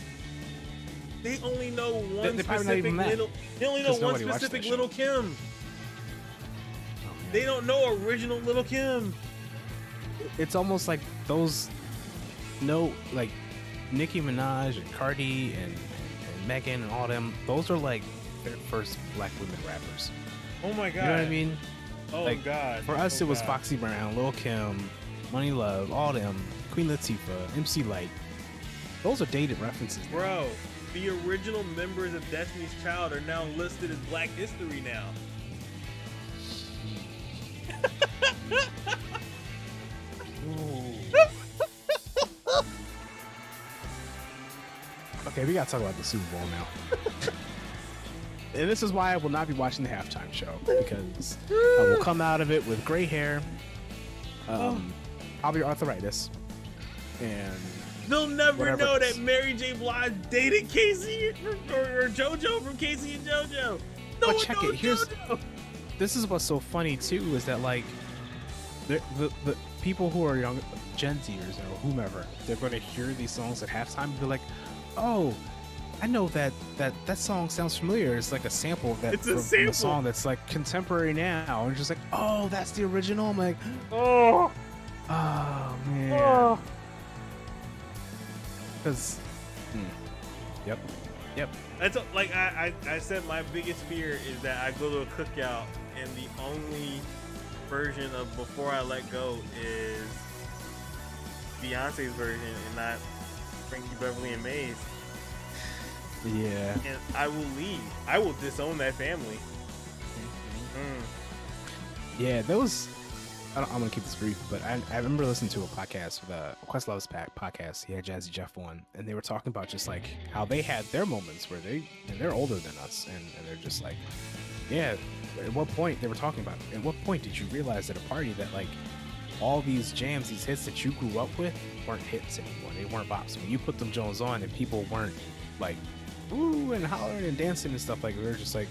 They only know one They specific little. They only know one specific Little Kim. Oh, they don't know original Little Kim. It's almost like those, like Nicki Minaj and Cardi and Megan and all them. Those are like their first black women rappers. Oh my god! You know what I mean? Oh like, god! For us, it was Foxy Brown, Lil Kim, Money Love, all them, Queen Latifah, MC Lyte. Those are dated references now. Bro. The original members of Destiny's Child are now listed as Black History now. Okay, we gotta talk about the Super Bowl now. And this is why I will not be watching the halftime show, because I will come out of it with gray hair, probably arthritis, and they'll never whatever know else. that Mary J. Blige dated Casey or JoJo from Casey and JoJo. No But one check knows it. Here's JoJo. this is what's so funny too, is that like the people who are young, Gen Zers or whomever, they're going to hear these songs at halftime and be like, "Oh, I know that song sounds familiar. It's like a sample of that It's a from sample. a song that's like contemporary now." And just like, "Oh, that's the original." I'm like, Oh, man. oh. Because, yep. That's like I said. My biggest fear is that I go to a cookout and the only version of Before I Let Go is Beyonce's version and not Frankie Beverly and Maze. Yeah. And I will leave. I will disown that family. Yeah, those. I'm gonna keep this brief, but I remember listening to a podcast, the Questlove's podcast. He had Jazzy Jeff on, and they were talking about just like how they had their moments where they're older than us, and they're just like, yeah. At what point they were talking about? At what point did you realize at a party that like all these jams, these hits that you grew up with weren't hits anymore? They weren't bops. When you put them Jones on, and people weren't like ooh and hollering and dancing and stuff, like we were just like,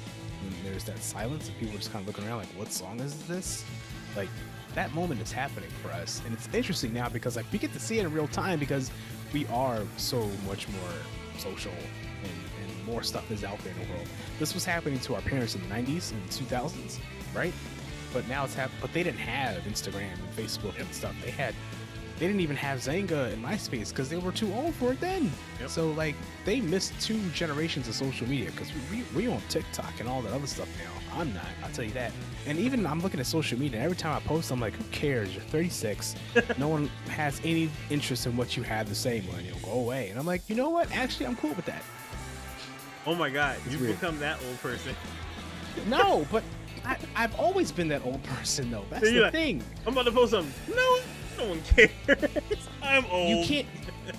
there's that silence, and people were just kind of looking around like, what song is this? Like, that moment is happening for us, and it's interesting now because like we get to see it in real time because we are so much more social, and more stuff is out there in the world. This was happening to our parents in the 90s and 2000s, right? But now it's happening. But they didn't have Instagram and Facebook and stuff. They didn't even have Zanga and MySpace because they were too old for it then. Yep. So like they missed 2 generations of social media because we on TikTok and all that other stuff now. I'm not, I'll tell you that. And even I'm looking at social media, and every time I post, I'm like, who cares? You're 36. No one has any interest in what you have to say, man. You'll go away. And I'm like, you know what? Actually, I'm cool with that. Oh my God, It's you've weird. become that old person. No, but I've always been that old person, though. That's You're the like, thing. I'm about to post something. No one cares. I'm old. You can't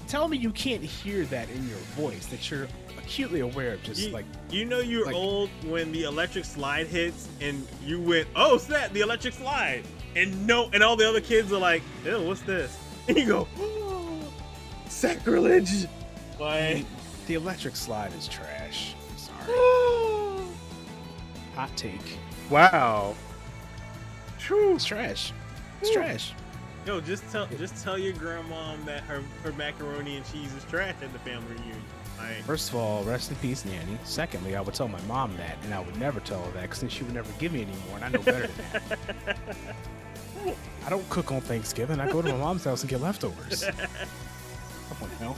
tell me you can't hear that in your voice, that you're acutely aware of just like. You know you're like- old when the electric slide hits and you went, oh snap, the electric slide. And all the other kids are like, ew, what's this? And you go, oh, sacrilege. Like, The electric slide is trash. I'm sorry. Hot take. wow. True. It's trash. It's trash. Yo, just tell your grandma that her macaroni and cheese is trash at the family reunion. Like, First of all, rest in peace, Nanny. Secondly, I would tell my mom that, and I would never tell her that because then she would never give me any more, and I know better than that. I don't cook on Thanksgiving. I go to my mom's house and get leftovers. Come on now.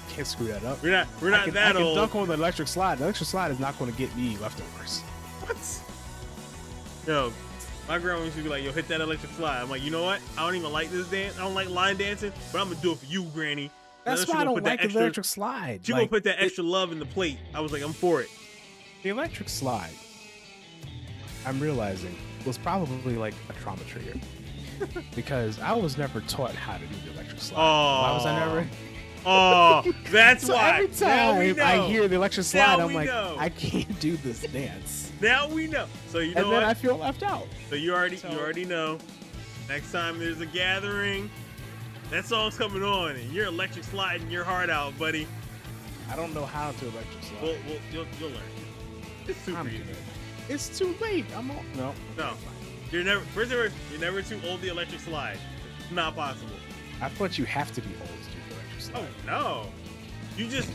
Can't screw that up. we're not I that can old. dunk on the electric slide. The electric slide is not going to get me leftovers. What? Yo, my grandma used to be like, yo, hit that electric slide. I'm like, you know what? I don't even like this dance. I don't like line dancing, but I'm gonna do it for you, Granny. That's And then she why I gonna don't put that like the extra- electric slide. She Like, gonna put that extra love in the plate. I was like, I'm for it. the electric slide, I'm realizing, was probably like a trauma trigger. Because I was never taught how to do the electric slide. Why was I never? Oh, that's So why. every Now we time I know. hear the electric Now slide, I'm we like, know. I can't do this dance. Now we know. So you know And then what? I feel left out. So you already know. Next time there's a gathering, that song's coming on, and you're electric sliding your heart out, buddy. I don't know how to electric slide. Well, you'll learn. It's super I'm easy. good. It's too late. I'm all, no. No, you're never. First of all, you're never too old to electric slide. It's not possible. I thought you have to be old to do the electric slide. Oh no.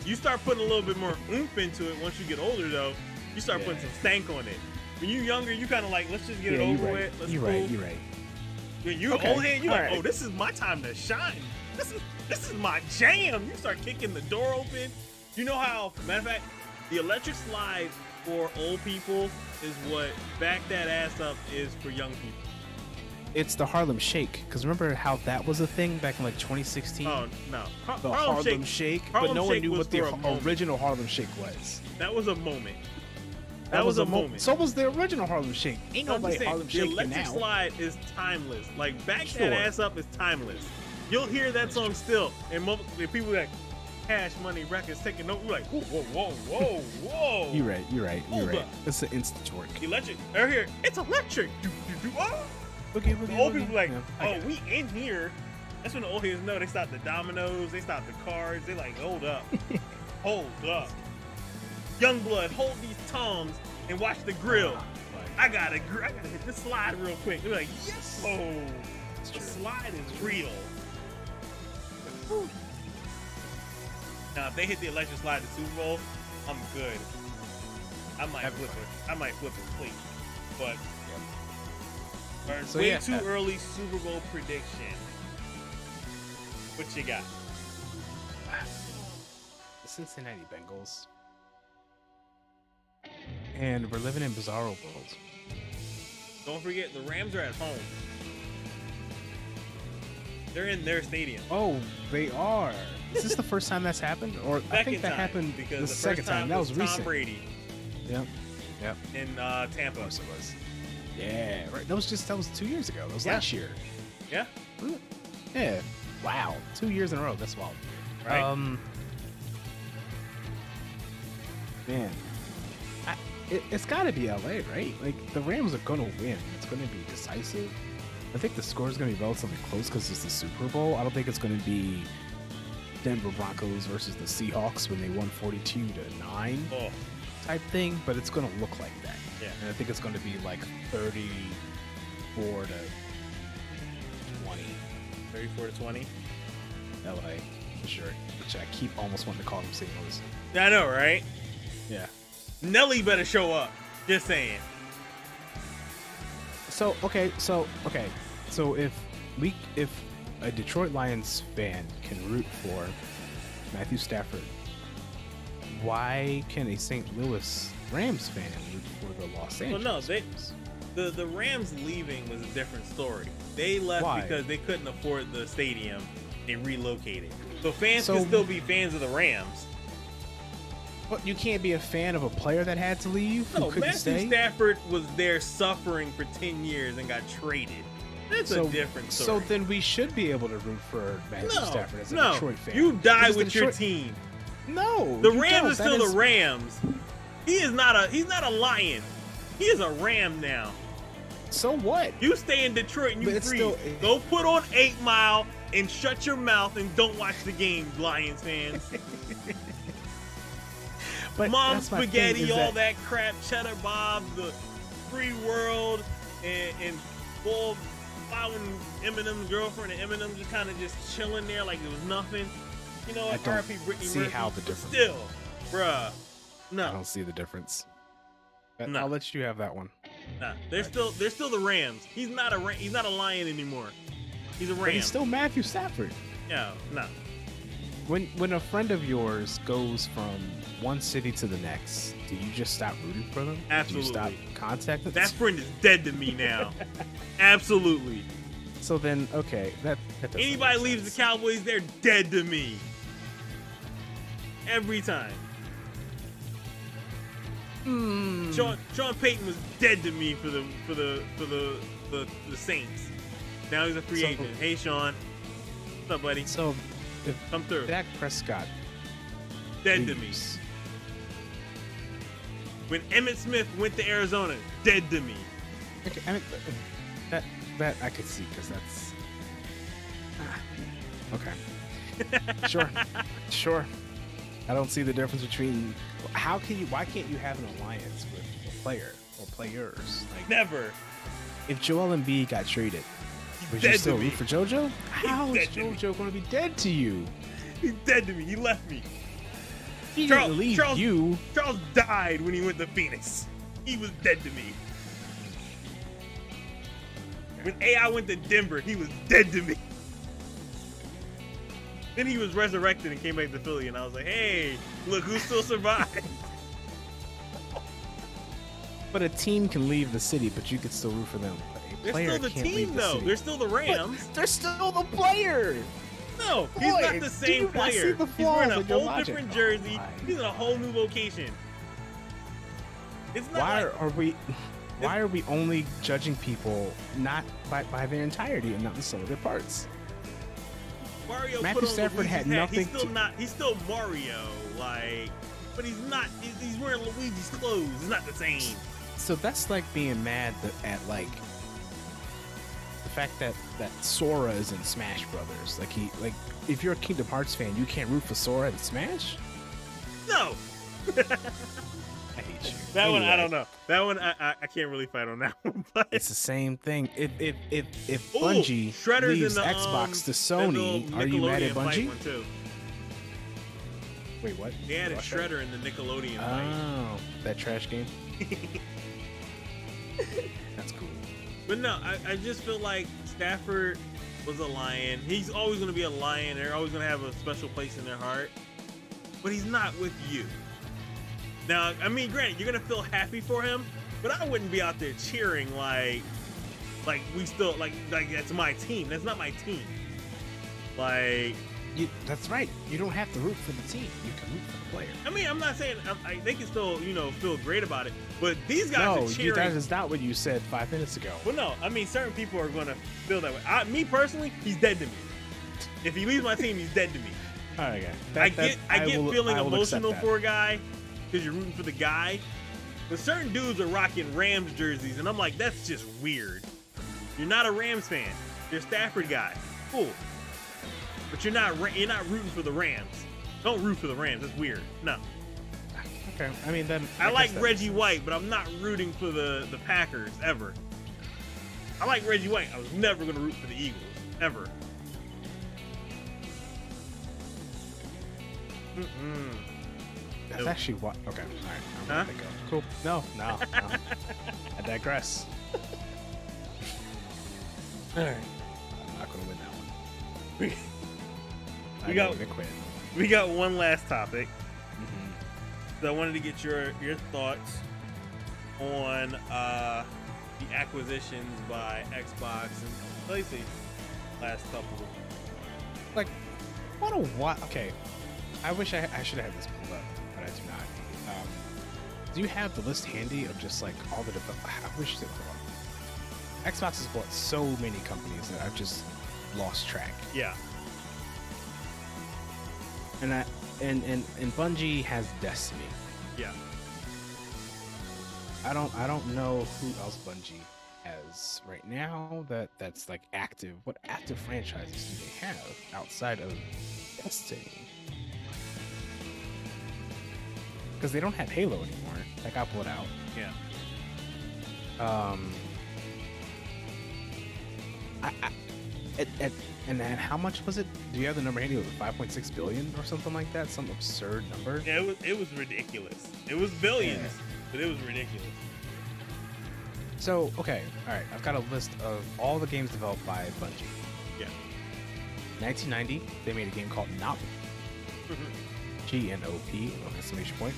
You start putting a little bit more oomph into it once you get older, though. You start Yeah. putting some stank on it. When you're younger, you kind of like, let's just get it Yeah, over you're right. with. Let's You're cool. right. You're right. When you're Okay, old head, you're like, alright. oh, this is my time to shine. This is my jam. You start kicking the door open. You know how, matter of fact, the electric slide for old people is what back that ass up is for young people. It's the Harlem Shake. Because remember how that was a thing back in like 2016? Oh no, The Harlem Shake, but Harlem no one Shake knew was what the for a moment. original Harlem Shake was. That was a moment. That was a moment. So was the original Harlem Shake. Ain't I'm nobody just saying, Harlem the Shake electric now. slide is timeless. Like back Sure. that ass up is timeless. You'll hear that song still, and people are like, Cash Money Records taking over. We're like, whoa, whoa, whoa, whoa. You're right. Hold up. It's an instant twerk. Electric. They're here. It's electric. Oh. Okay, The old people like, oh, we in here. That's when the old heads know. They stop the dominoes. They stop the cards. They like, hold up. Hold up. Youngblood, hold these tongs and watch the grill. I gotta hit the slide real quick. They're like, yes. Oh, the slide is real. Whew. Now, if they hit the electric slide to Super Bowl, I'm good. I might flip it. I might flip a plate. But way too early Super Bowl prediction. What you got? The Cincinnati Bengals. And we're living in bizarro world. Don't forget, the Rams are at home. They're in their stadium. Oh, they are. Is this the first time that's happened? Or Second I think that time, happened because the second time. That was Tom recent. Brady. Yep. In Tampa. Of course it was. Yeah, right. That was 2 years ago. That was last year. Yeah. Yeah. Wow. 2 years in a row. That's wild. Right. Man. It's got to be LA, right? Like, the Rams are going to win. It's going to be decisive. I think the score is going to be relatively close because it's the Super Bowl. I don't think it's going to be Denver Broncos versus the Seahawks when they won 42-9 type thing, but it's going to look like that. Yeah. And I think it's going to be like 34-20. 34-20. LA, for sure. Which I keep almost wanting to call them St. Louis. I know, right? Yeah. Nelly better show up. Just saying. So if a Detroit Lions fan can root for Matthew Stafford, why can a St. Louis Rams fan root for the Los Angeles? Well, no, the Rams leaving was a different story. They left because they couldn't afford the stadium. They relocated. So fans can still be fans of the Rams. But you can't be a fan of a player that had to leave? No, Matthew Stafford was there suffering for 10 years and got traded. That's a different story. So then we should be able to root for Matthew Stafford as a Detroit fan. You die with your team. No, the Rams are still the Rams. He's not a Lion. He is a Ram now. So what? You stay in Detroit and you freeze. Go put on 8 Mile and shut your mouth and don't watch the game, Lions fans. But Mom spaghetti, all that crap, Cheddar Bob, the free world, and full following Eminem's girlfriend, and Eminem just kind of just chilling there like it was nothing. You know what? R.I.P. Britney see Murphy, how the difference. Still, bruh, no. I don't see the difference. No. I'll let you have that one. Nah, they're still the Rams. He's not a Lion anymore. He's a Ram. But he's still Matthew Stafford. Yeah, no. When a friend of yours goes from one city to the next, do you just stop rooting for them? Absolutely. Do you stop contacting them? That friend is dead to me now. Absolutely. So then, okay, that doesn't anybody leaves the Cowboys, they're dead to me. Every time. Sean Payton was dead to me for the Saints. Now he's a free agent. Hey Sean, what's up, buddy? So if come through. Dak Prescott dead to me. When Emmitt Smith went to Arizona, dead to me. Okay, I mean, that I could see because that's okay. Sure. I don't see the difference between why can't you have an alliance with a player or players? Like, never. If Joel Embiid got traded, would you still root for JoJo? How is JoJo going to be dead to you? He's dead to me. He left me. He didn't leave you. Charles died when he went to Phoenix. He was dead to me. When AI went to Denver, he was dead to me. Then he was resurrected and came back to Philly, and I was like, hey, look who still survived. But a team can leave the city, but you could still root for them. They're still the team, though. They're still the Rams. But they're still the player. No, he's not the same player. He's wearing a whole different jersey. He's in a whole new location. It's not Why are we only judging people not by their entirety and not the sum of their parts? Mario Matthew put on Stafford Luigi's had hat. nothing He's still to- not. He's still Mario, like, but he's not. He's wearing Luigi's clothes. It's not the same. So that's like being mad at like the fact that Sora is in Smash Brothers. Like if you're a Kingdom Hearts fan, you can't root for Sora in Smash. No. I hate you. That one, I Anyway, don't know. That one, I can't really fight on that one. But It's the same thing. If Ooh, Bungie Shredder's leaves in the, Xbox to that little Sony, are you mad at Nickelodeon fight Bungie? one too. Wait, what? They added Russia? Shredder in the Nickelodeon fight. Oh, that trash game. That's cool. But no, I just feel like Stafford was a lion. He's always going to be a lion. They're always going to have a special place in their heart. But he's not with you. Now, I mean, granted, you're going to feel happy for him, but I wouldn't be out there cheering like we still, like that's my team. That's not my team. Like, That's right. You don't have to root for the team. You can root for the player. I mean, I'm not saying they can still, feel great about it, but these guys are cheering. that is not what you said 5 minutes ago. Well, no, I mean, certain people are going to feel that way. Me personally, he's dead to me. If he leaves my team, he's dead to me. All right, I get feeling I will accept emotional that. for a guy because you're rooting for the guy. But certain dudes are rocking Rams jerseys, and I'm like, that's just weird. You're not a Rams fan. You're a Stafford guy. Cool. But you're not rooting for the Rams. Don't root for the Rams. That's weird. No. Okay, I mean then. I like guess that Reggie makes sense. White, but I'm not rooting for the Packers ever. I like Reggie White. I was never going to root for the Eagles ever. That's actually what. Okay, all right. I'm Huh? gonna go. Cool. No. I digress. All right. I'm not gonna win that one. We got- to quit. We got one last topic. Mm-hmm. So I wanted to get your thoughts on the acquisitions by Xbox and PlayStation last couple. Like, what a what? Okay, I wish I should have had this pulled up, but I do not. Do you have the list handy of just like all the I wish it were. Xbox has bought so many companies that I've just lost track. Yeah. And Bungie has Destiny. Yeah. I don't know who else Bungie has right now that's like active. What active franchises do they have outside of Destiny? Because they don't have Halo anymore. That got pulled out. Yeah. And then how much was it? Do you have the number handy? Was it 5.6 billion or something like that? Some absurd number. Yeah, it was ridiculous. It was billions, but it was ridiculous. So, okay, all right. I've got a list of all the games developed by Bungie. Yeah. 1990, they made a game called Nop. GNOP, exclamation point.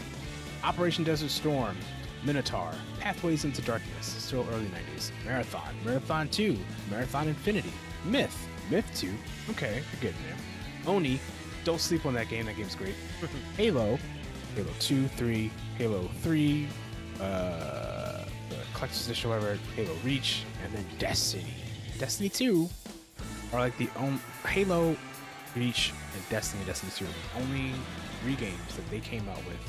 Operation Desert Storm, Minotaur, Pathways into Darkness, still early 90s. Marathon, Marathon 2, Marathon Infinity, Myth, Myth 2, okay, you're getting there. Oni, don't sleep on that game's great. Halo, Halo 2, 3, Halo 3, the Collector's Edition, whatever, Halo Reach, and then Destiny. Destiny 2 are like the only Halo, Reach, and Destiny 2 are the only 3 games that they came out with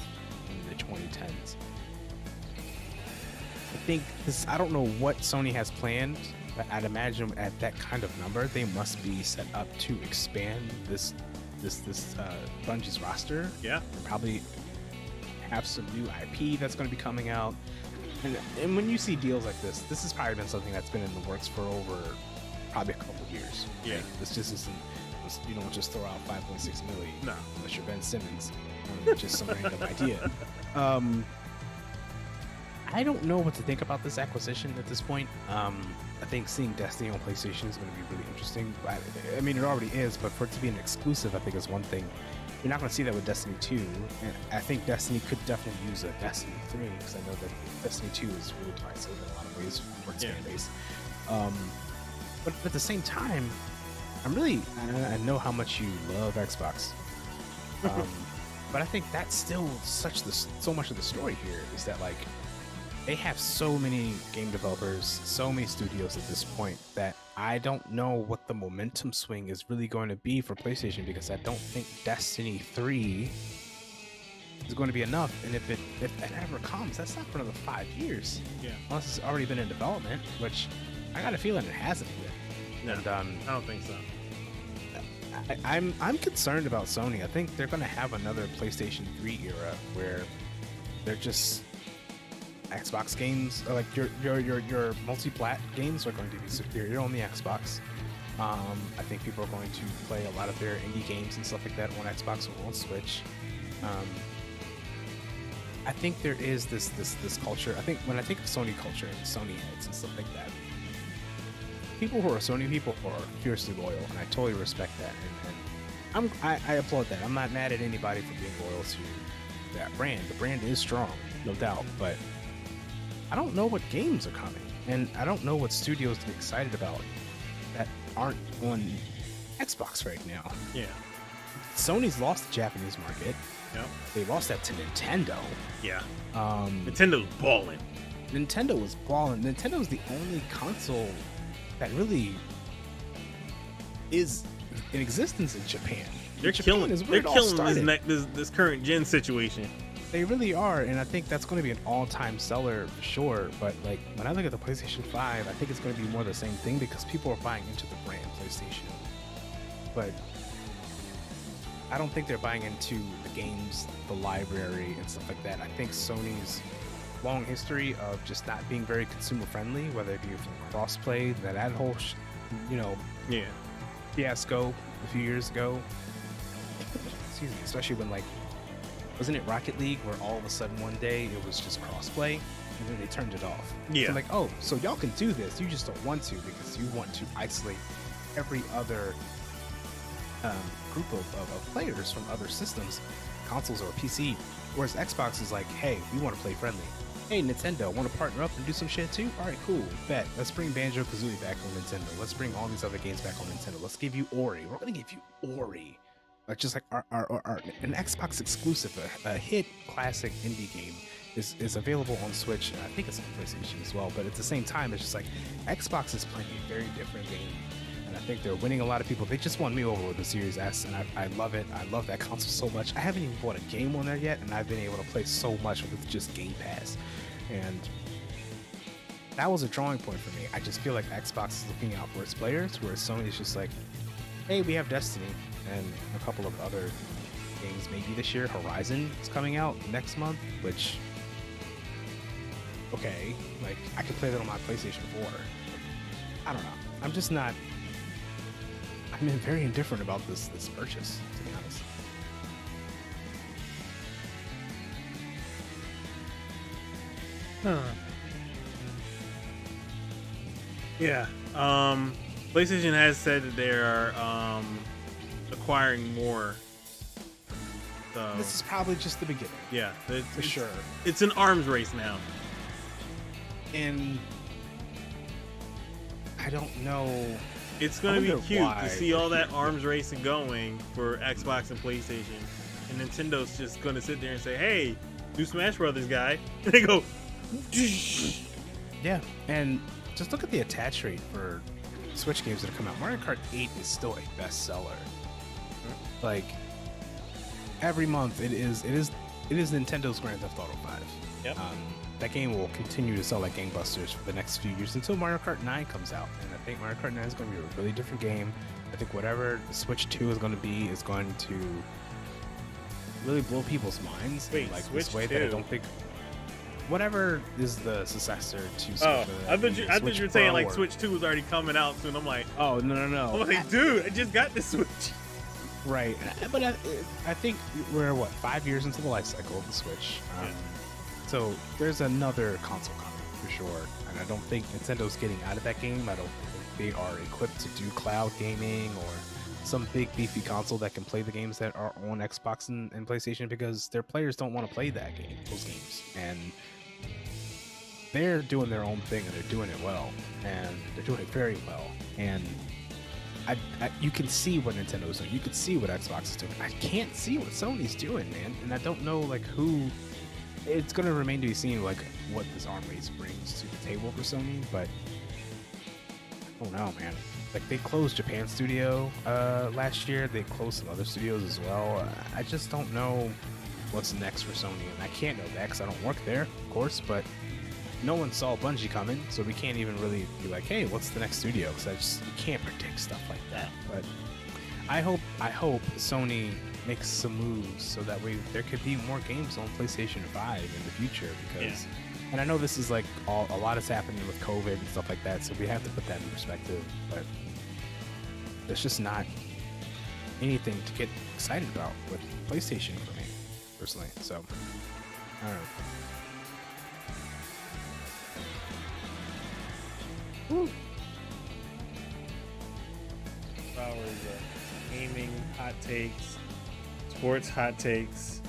in the 2010s. I think this. I don't know what Sony has planned, but I'd imagine at that kind of number, they must be set up to expand this Bungie's roster. Yeah. And probably have some new IP that's going to be coming out. And when you see deals like this has probably been something that's been in the works for over probably a couple of years. Yeah. Right? This just isn't. You don't just throw out 5.6 million. No. Unless you're Ben Simmons. Just some random idea. I don't know what to think about this acquisition at this point. I think seeing Destiny on PlayStation is going to be really interesting. I mean, it already is, but for it to be an exclusive, I think is one thing. You're not going to see that with Destiny 2, and I think Destiny could definitely use a Destiny 3, because I know that Destiny 2 is really divisive in a lot of ways for its fan base. But at the same time, I know how much you love Xbox. But I think that's still so much of the story here is that, like, they have so many game developers, so many studios at this point that I don't know what the momentum swing is really going to be for PlayStation, because I don't think Destiny 3 is going to be enough. And if it ever comes, that's not for another 5 years. Yeah. Unless it's already been in development, which I got a feeling it hasn't yet. No, And I don't think so. I'm concerned about Sony. I think they're going to have another PlayStation 3 era where they're just Xbox games, like your multi-plat games are going to be superior on the Xbox. I think people are going to play a lot of their indie games and stuff like that on Xbox or on Switch. I think there is this culture. I think when I think of Sony culture and Sony heads and stuff like that, people who are Sony people are fiercely loyal, and I totally respect that. And I applaud that. I'm not mad at anybody for being loyal to that brand. The brand is strong, no doubt, but I don't know what games are coming, and I don't know what studios to be excited about that aren't on Xbox right now. Yeah. Sony's lost the Japanese market. Yep. They lost that to Nintendo. Yeah. Nintendo's balling. Nintendo was balling. Nintendo was the only console that really is in existence in Japan. They're killing. They're killing this current gen situation. They really are, and I think that's going to be an all-time seller for sure. But like when I look at the PlayStation 5, I think it's going to be more the same thing because people are buying into the brand PlayStation. But I don't think they're buying into the games, the library, and stuff like that. I think Sony's long history of just not being very consumer friendly, whether it be from crossplay, that whole, fiasco a few years ago. Excuse me, especially when wasn't it Rocket League where all of a sudden one day it was just crossplay and then they turned it off? Yeah. So oh, so y'all can do this, you just don't want to because you want to isolate every other group of players from other systems, consoles or PC. Whereas Xbox is like, hey, we want to play friendly. Hey, Nintendo, want to partner up and do some shit too? All right, cool, bet. Let's bring Banjo-Kazooie back on Nintendo. Let's bring all these other games back on Nintendo. Let's give you Ori. We're gonna give you Ori. Just like our an Xbox exclusive, a hit classic indie game is available on Switch, and I think it's on PlayStation as well. But at the same time, it's just like Xbox is playing a very different game, and I think they're winning a lot of people. They just won me over with the Series S, and I love it. I love that console so much. I haven't even bought a game on there yet, and I've been able to play so much with just Game Pass, and that was a drawing point for me. I just feel like Xbox is looking out for its players, whereas Sony is just like, hey, we have Destiny and a couple of other games maybe this year. Horizon is coming out next month, which, okay, like I can play that on my PlayStation 4. I don't know. I'm just not, I'm very indifferent about this purchase, to be honest. Yeah. PlayStation has said that they are acquiring more. So This is probably just the beginning. yeah, For sure. It's an arms race now. And I don't know. It's gonna be cute why to see we're all that here. arms racing going for Xbox and PlayStation, and Nintendo's just gonna sit there and say, "Hey, do Smash Brothers, guy." And they go, Yeah, and just look at the attach rate for Switch games that have come out. Mario Kart 8 is still a bestseller. Like every month, it is Nintendo's Grand Theft Auto 5. Yep. That game will continue to sell like gangbusters for the next few years until Mario Kart 9 comes out. And I think Mario Kart 9 is going to be a really different game. I think whatever Switch 2 is going to be is going to really blow people's minds. Wait, in like Switch this way 2? that I don't think. Whatever is the successor to Switch. "Oh, I thought you were saying like Pro or- Switch 2 was already coming out soon." I'm like, Oh no! I'm like, dude, I just got the Switch. Right, but I think we're 5 years into the life cycle of the Switch. Yeah. So there's another console coming for sure, and I don't think Nintendo's getting out of that game. I don't think they are equipped to do cloud gaming or some big beefy console that can play the games that are on Xbox and PlayStation, because their players don't want to play those games, and they're doing their own thing and they're doing it well, and they're doing it very well. And you can see what Nintendo's doing. You can see what Xbox is doing. I can't see what Sony's doing, man. And I don't know who. It's going to remain to be seen what this arm race brings to the table for Sony. But don't know, man. Like they closed Japan studio last year. They closed some other studios as well. I just don't know what's next for Sony, and I can't know that because I don't work there, of course. But no one saw Bungie coming, so we can't even really be like, hey, what's the next studio? Because you can't predict stuff like that. But I hope Sony makes some moves so that way there could be more games on PlayStation 5 in the future. Because, and I know this is like a lot is happening with COVID and stuff like that, so we have to put that in perspective. But there's just not anything to get excited about with PlayStation for me, personally. So, I don't know. Woo. Hours of gaming hot takes, sports hot takes,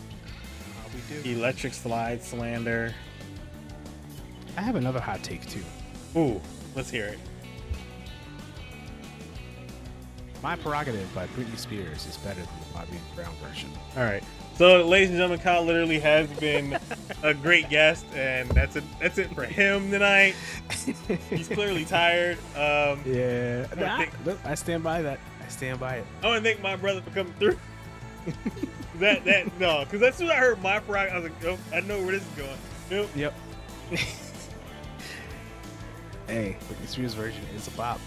We do. electric slide slander. I have another hot take too. Ooh, let's hear it. My Prerogative by Britney Spears is better than the Bobby Brown version. All right. So, ladies and gentlemen, Kyle literally has been a great guest, and that's it for him tonight. He's clearly tired. Yeah, I stand by that. I stand by it. I want to thank my brother for coming through. No, because as soon as I heard My Prerogative, I was like, oh, I know where this is going. Nope. Yep. Hey, Britney Spears version is a bop.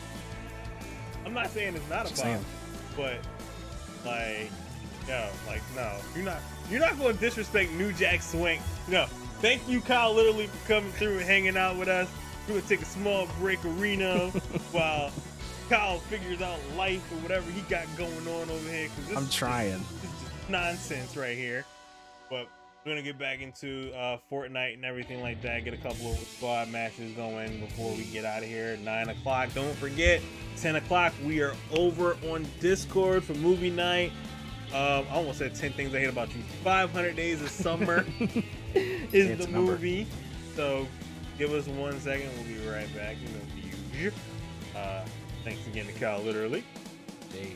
I'm not saying it's not a bop, but like, no, you're not going to disrespect New Jack Swing. No, thank you, KyleLiterally, for coming through and hanging out with us. We're gonna take a small break, Reno, while Kyle figures out life or whatever he got going on over here. I'm trying. This is just nonsense right here. But we're gonna get back into Fortnite and everything like that. Get a couple of squad matches going before we get out of here. 9 o'clock. Don't forget, 10 o'clock. We are over on Discord for movie night. I almost said 10 things I hate about you. 500 Days of Summer is the movie. So give us 1 second. We'll be right back. You know, the usual. Thanks again to KyleLiterally. Hey.